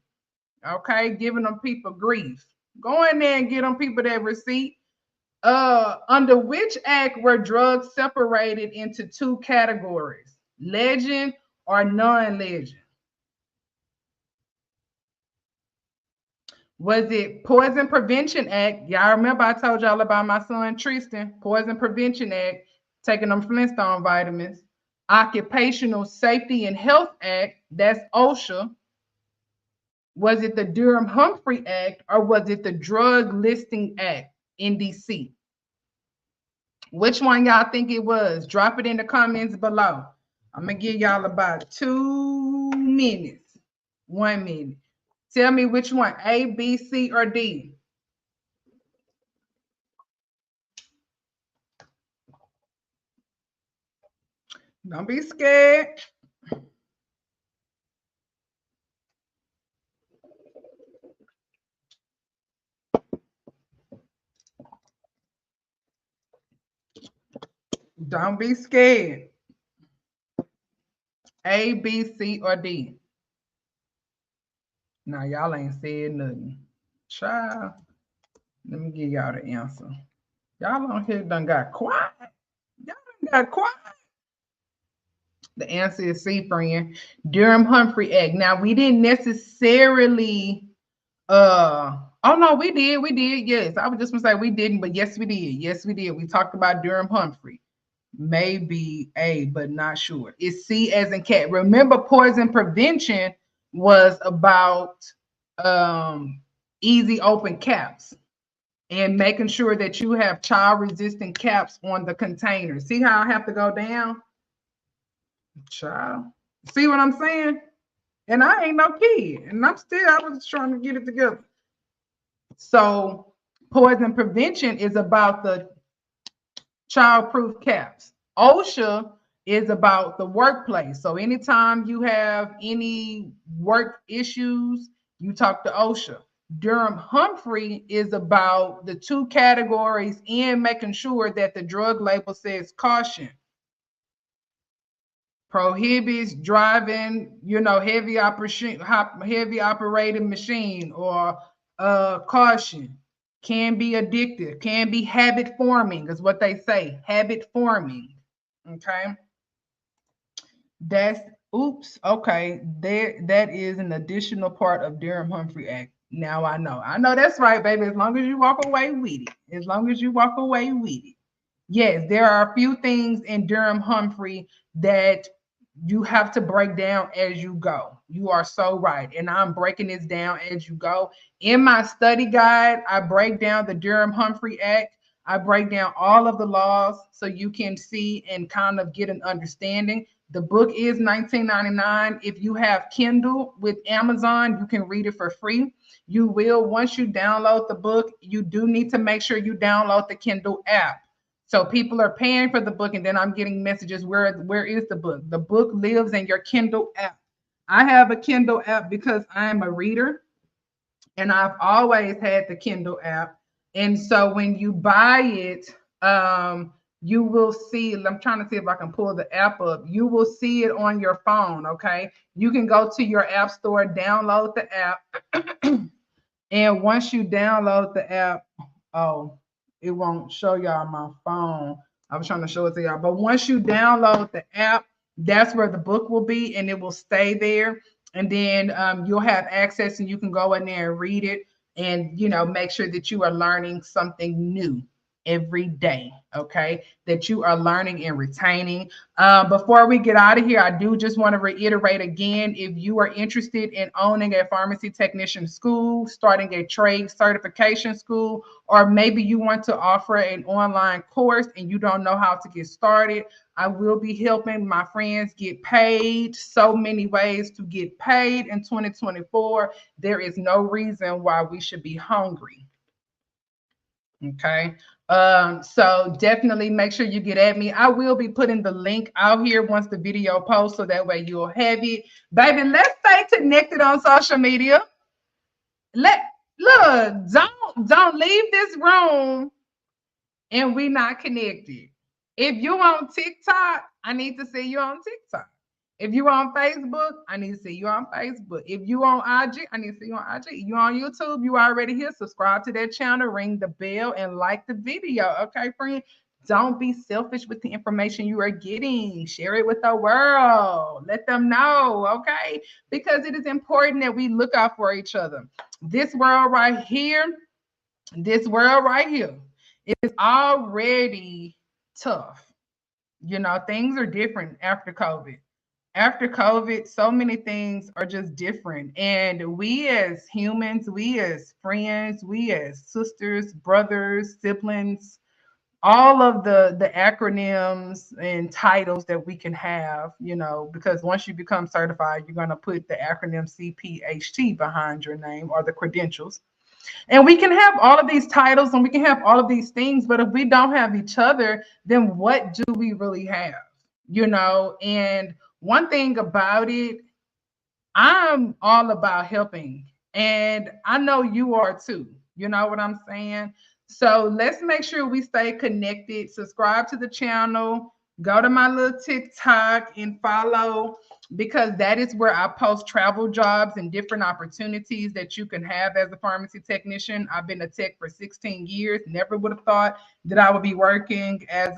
Okay, giving them people grief. Go in there and get them people that receipt. Under which act were drugs separated into two categories? Legend or non-legend? Was it Poison Prevention Act? Y'all remember I told y'all about my son Tristan, Poison Prevention Act, taking them Flintstone vitamins. Occupational Safety and Health Act, that's OSHA. Was it the Durham-Humphrey Act or was it the Drug Listing Act, NDC? Which one y'all think it was? Drop it in the comments below. I'm going to give y'all about 2 minutes. 1 minute. Tell me which one, A, B, C, or D. Don't be scared. Don't be scared. A, B, C, or D. Now, y'all ain't said nothing. Child, let me give y'all the answer. Y'all on here done got quiet. Y'all done got quiet. The answer is C, friend. Durham-Humphrey Act. Now, we didn't necessarily, oh no, we did. Yes, I was just gonna say we didn't, but yes, we did. Yes, we did. We talked about Durham-Humphrey. Maybe A, but not sure. It's C as in cat. Remember, poison prevention was about easy open caps and making sure that you have child resistant caps on the container. See how I have to go down? Child. See what I'm saying? And I ain't no kid. And I was trying to get it together. So poison prevention is about the child-proof caps. OSHA is about the workplace. So anytime you have any work issues, you talk to OSHA. Durham-Humphrey is about the two categories and making sure that the drug label says caution. Prohibits driving, heavy operated machine, or caution. Can be addictive, can be habit forming, is what they say. Habit forming. Okay. That's okay. That is an additional part of Durham-Humphrey Act. Now I know that's right, baby. As long as you walk away with it. As long as you walk away with it. Yes, there are a few things in Durham-Humphrey that you have to break down as you go. You are so right. And I'm breaking this down as you go. In my study guide, I break down the Durham-Humphrey Act. I break down all of the laws so you can see and kind of get an understanding. The book is $19.99. If you have Kindle with Amazon, you can read it for free. You will, once you download the book, you do need to make sure you download the Kindle app. So people are paying for the book, and then I'm getting messages, where is the book? The book lives in your Kindle app. I have a Kindle app because I'm a reader, and I've always had the Kindle app. And so when you buy it, you will see, I'm trying to see if I can pull the app up. You will see it on your phone, okay? You can go to your app store, download the app, and once you download the app, it won't show y'all my phone. I was trying to show it to y'all. But once you download the app, that's where the book will be, and it will stay there. And then you'll have access and you can go in there and read it, and make sure that you are learning something new every day. Okay, that you are learning and retaining. Before we get out of here, I do just want to reiterate again, if you are interested in owning a pharmacy technician school, starting a trade certification school, or maybe you want to offer an online course and you don't know how to get started, I will be helping my friends get paid. So many ways to get paid in 2024. There is no reason why we should be hungry. Okay. So definitely make sure you get at me. I will be putting the link out here once the video posts, so that way you'll have it. Baby, let's stay connected on social media. Don't leave this room and we not connected. If you on TikTok, I need to see you on TikTok. If you on Facebook, I need to see you on Facebook. If you on IG, I need to see you on IG. You on YouTube, you already here. Subscribe to that channel, ring the bell, and like the video. Okay, friend? Don't be selfish with the information you are getting. Share it with the world. Let them know, okay? Because it is important that we look out for each other. This world right here is already tough. Things are different after COVID. After COVID, so many things are just different. And we as humans, we as friends, we as sisters, brothers, siblings, all of the acronyms and titles that we can have, because once you become certified, you're going to put the acronym CPHT behind your name, or the credentials. And we can have all of these titles and we can have all of these things, but if we don't have each other, then what do we really have? And one thing about it, I'm all about helping. And I know you are too. You know what I'm saying? So let's make sure we stay connected. Subscribe to the channel. Go to my little TikTok and follow, because that is where I post travel jobs and different opportunities that you can have as a pharmacy technician. I've been a tech for 16 years. Never would have thought that I would be working as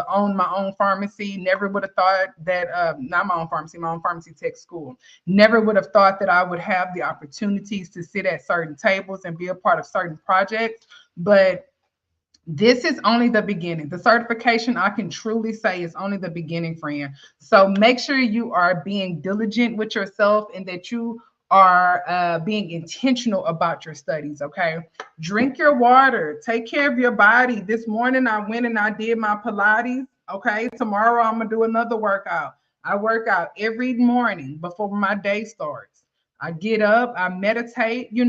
own my own pharmacy. Never would have thought that not my own pharmacy tech school. Never would have thought that I would have the opportunities to sit at certain tables and be a part of certain projects. But this is only the beginning. The certification, I can truly say, is only the beginning, friend. So make sure you are being diligent with yourself and that you are being intentional about your studies, okay? Drink your water. Take care of your body. This morning, I went and I did my Pilates, okay? Tomorrow, I'm going to do another workout. I work out every morning before my day starts. I get up, I meditate. You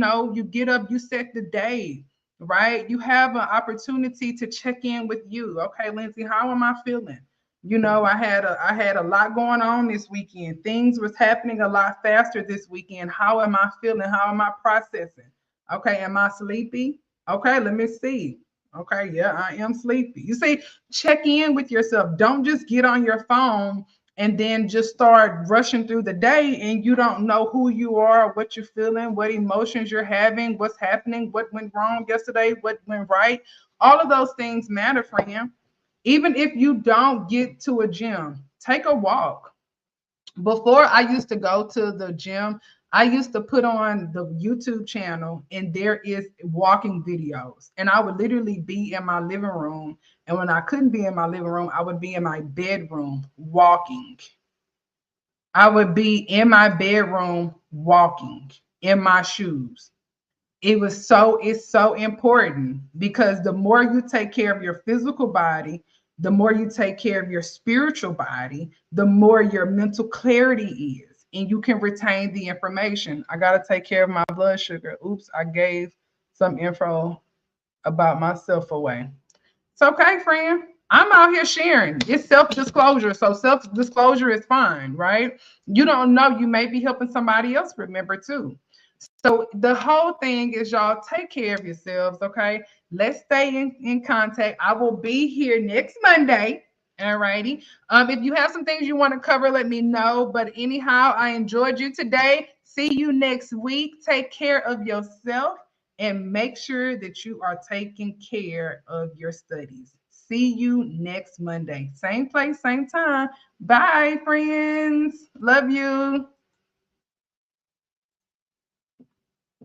get up, you set the day, right? You have an opportunity to check in with you. Okay, Lindsay, how am I feeling? I had a lot going on this weekend. Things was happening a lot faster this weekend. How am I feeling? How am I processing? Okay, am I sleepy? Okay, let me see. Okay, yeah, I am sleepy. You see, check in with yourself. Don't just get on your phone and then just start rushing through the day and you don't know who you are, what you're feeling, what emotions you're having, what's happening, what went wrong yesterday, what went right. All of those things matter, friend. Even if you don't get to a gym, take a walk. Before I used to go to the gym, I used to put on the YouTube channel and there is walking videos. And I would literally be in my living room. And when I couldn't be in my living room, I would be in my bedroom walking. I would be in my bedroom walking in my shoes. It's so important, because the more you take care of your physical body, the more you take care of your spiritual body, the more your mental clarity is, and you can retain the information. I got to take care of my blood sugar. Oops, I gave some info about myself away. It's okay, friend. I'm out here sharing. It's self-disclosure. So self-disclosure is fine, right? You don't know. You may be helping somebody else remember too. So the whole thing is, y'all, take care of yourselves, okay? Let's stay in contact. I will be here next Monday. All righty. If you have some things you want to cover, let me know. But anyhow, I enjoyed you today. See you next week. Take care of yourself and make sure that you are taking care of your studies. See you next Monday. Same place, same time. Bye, friends. Love you.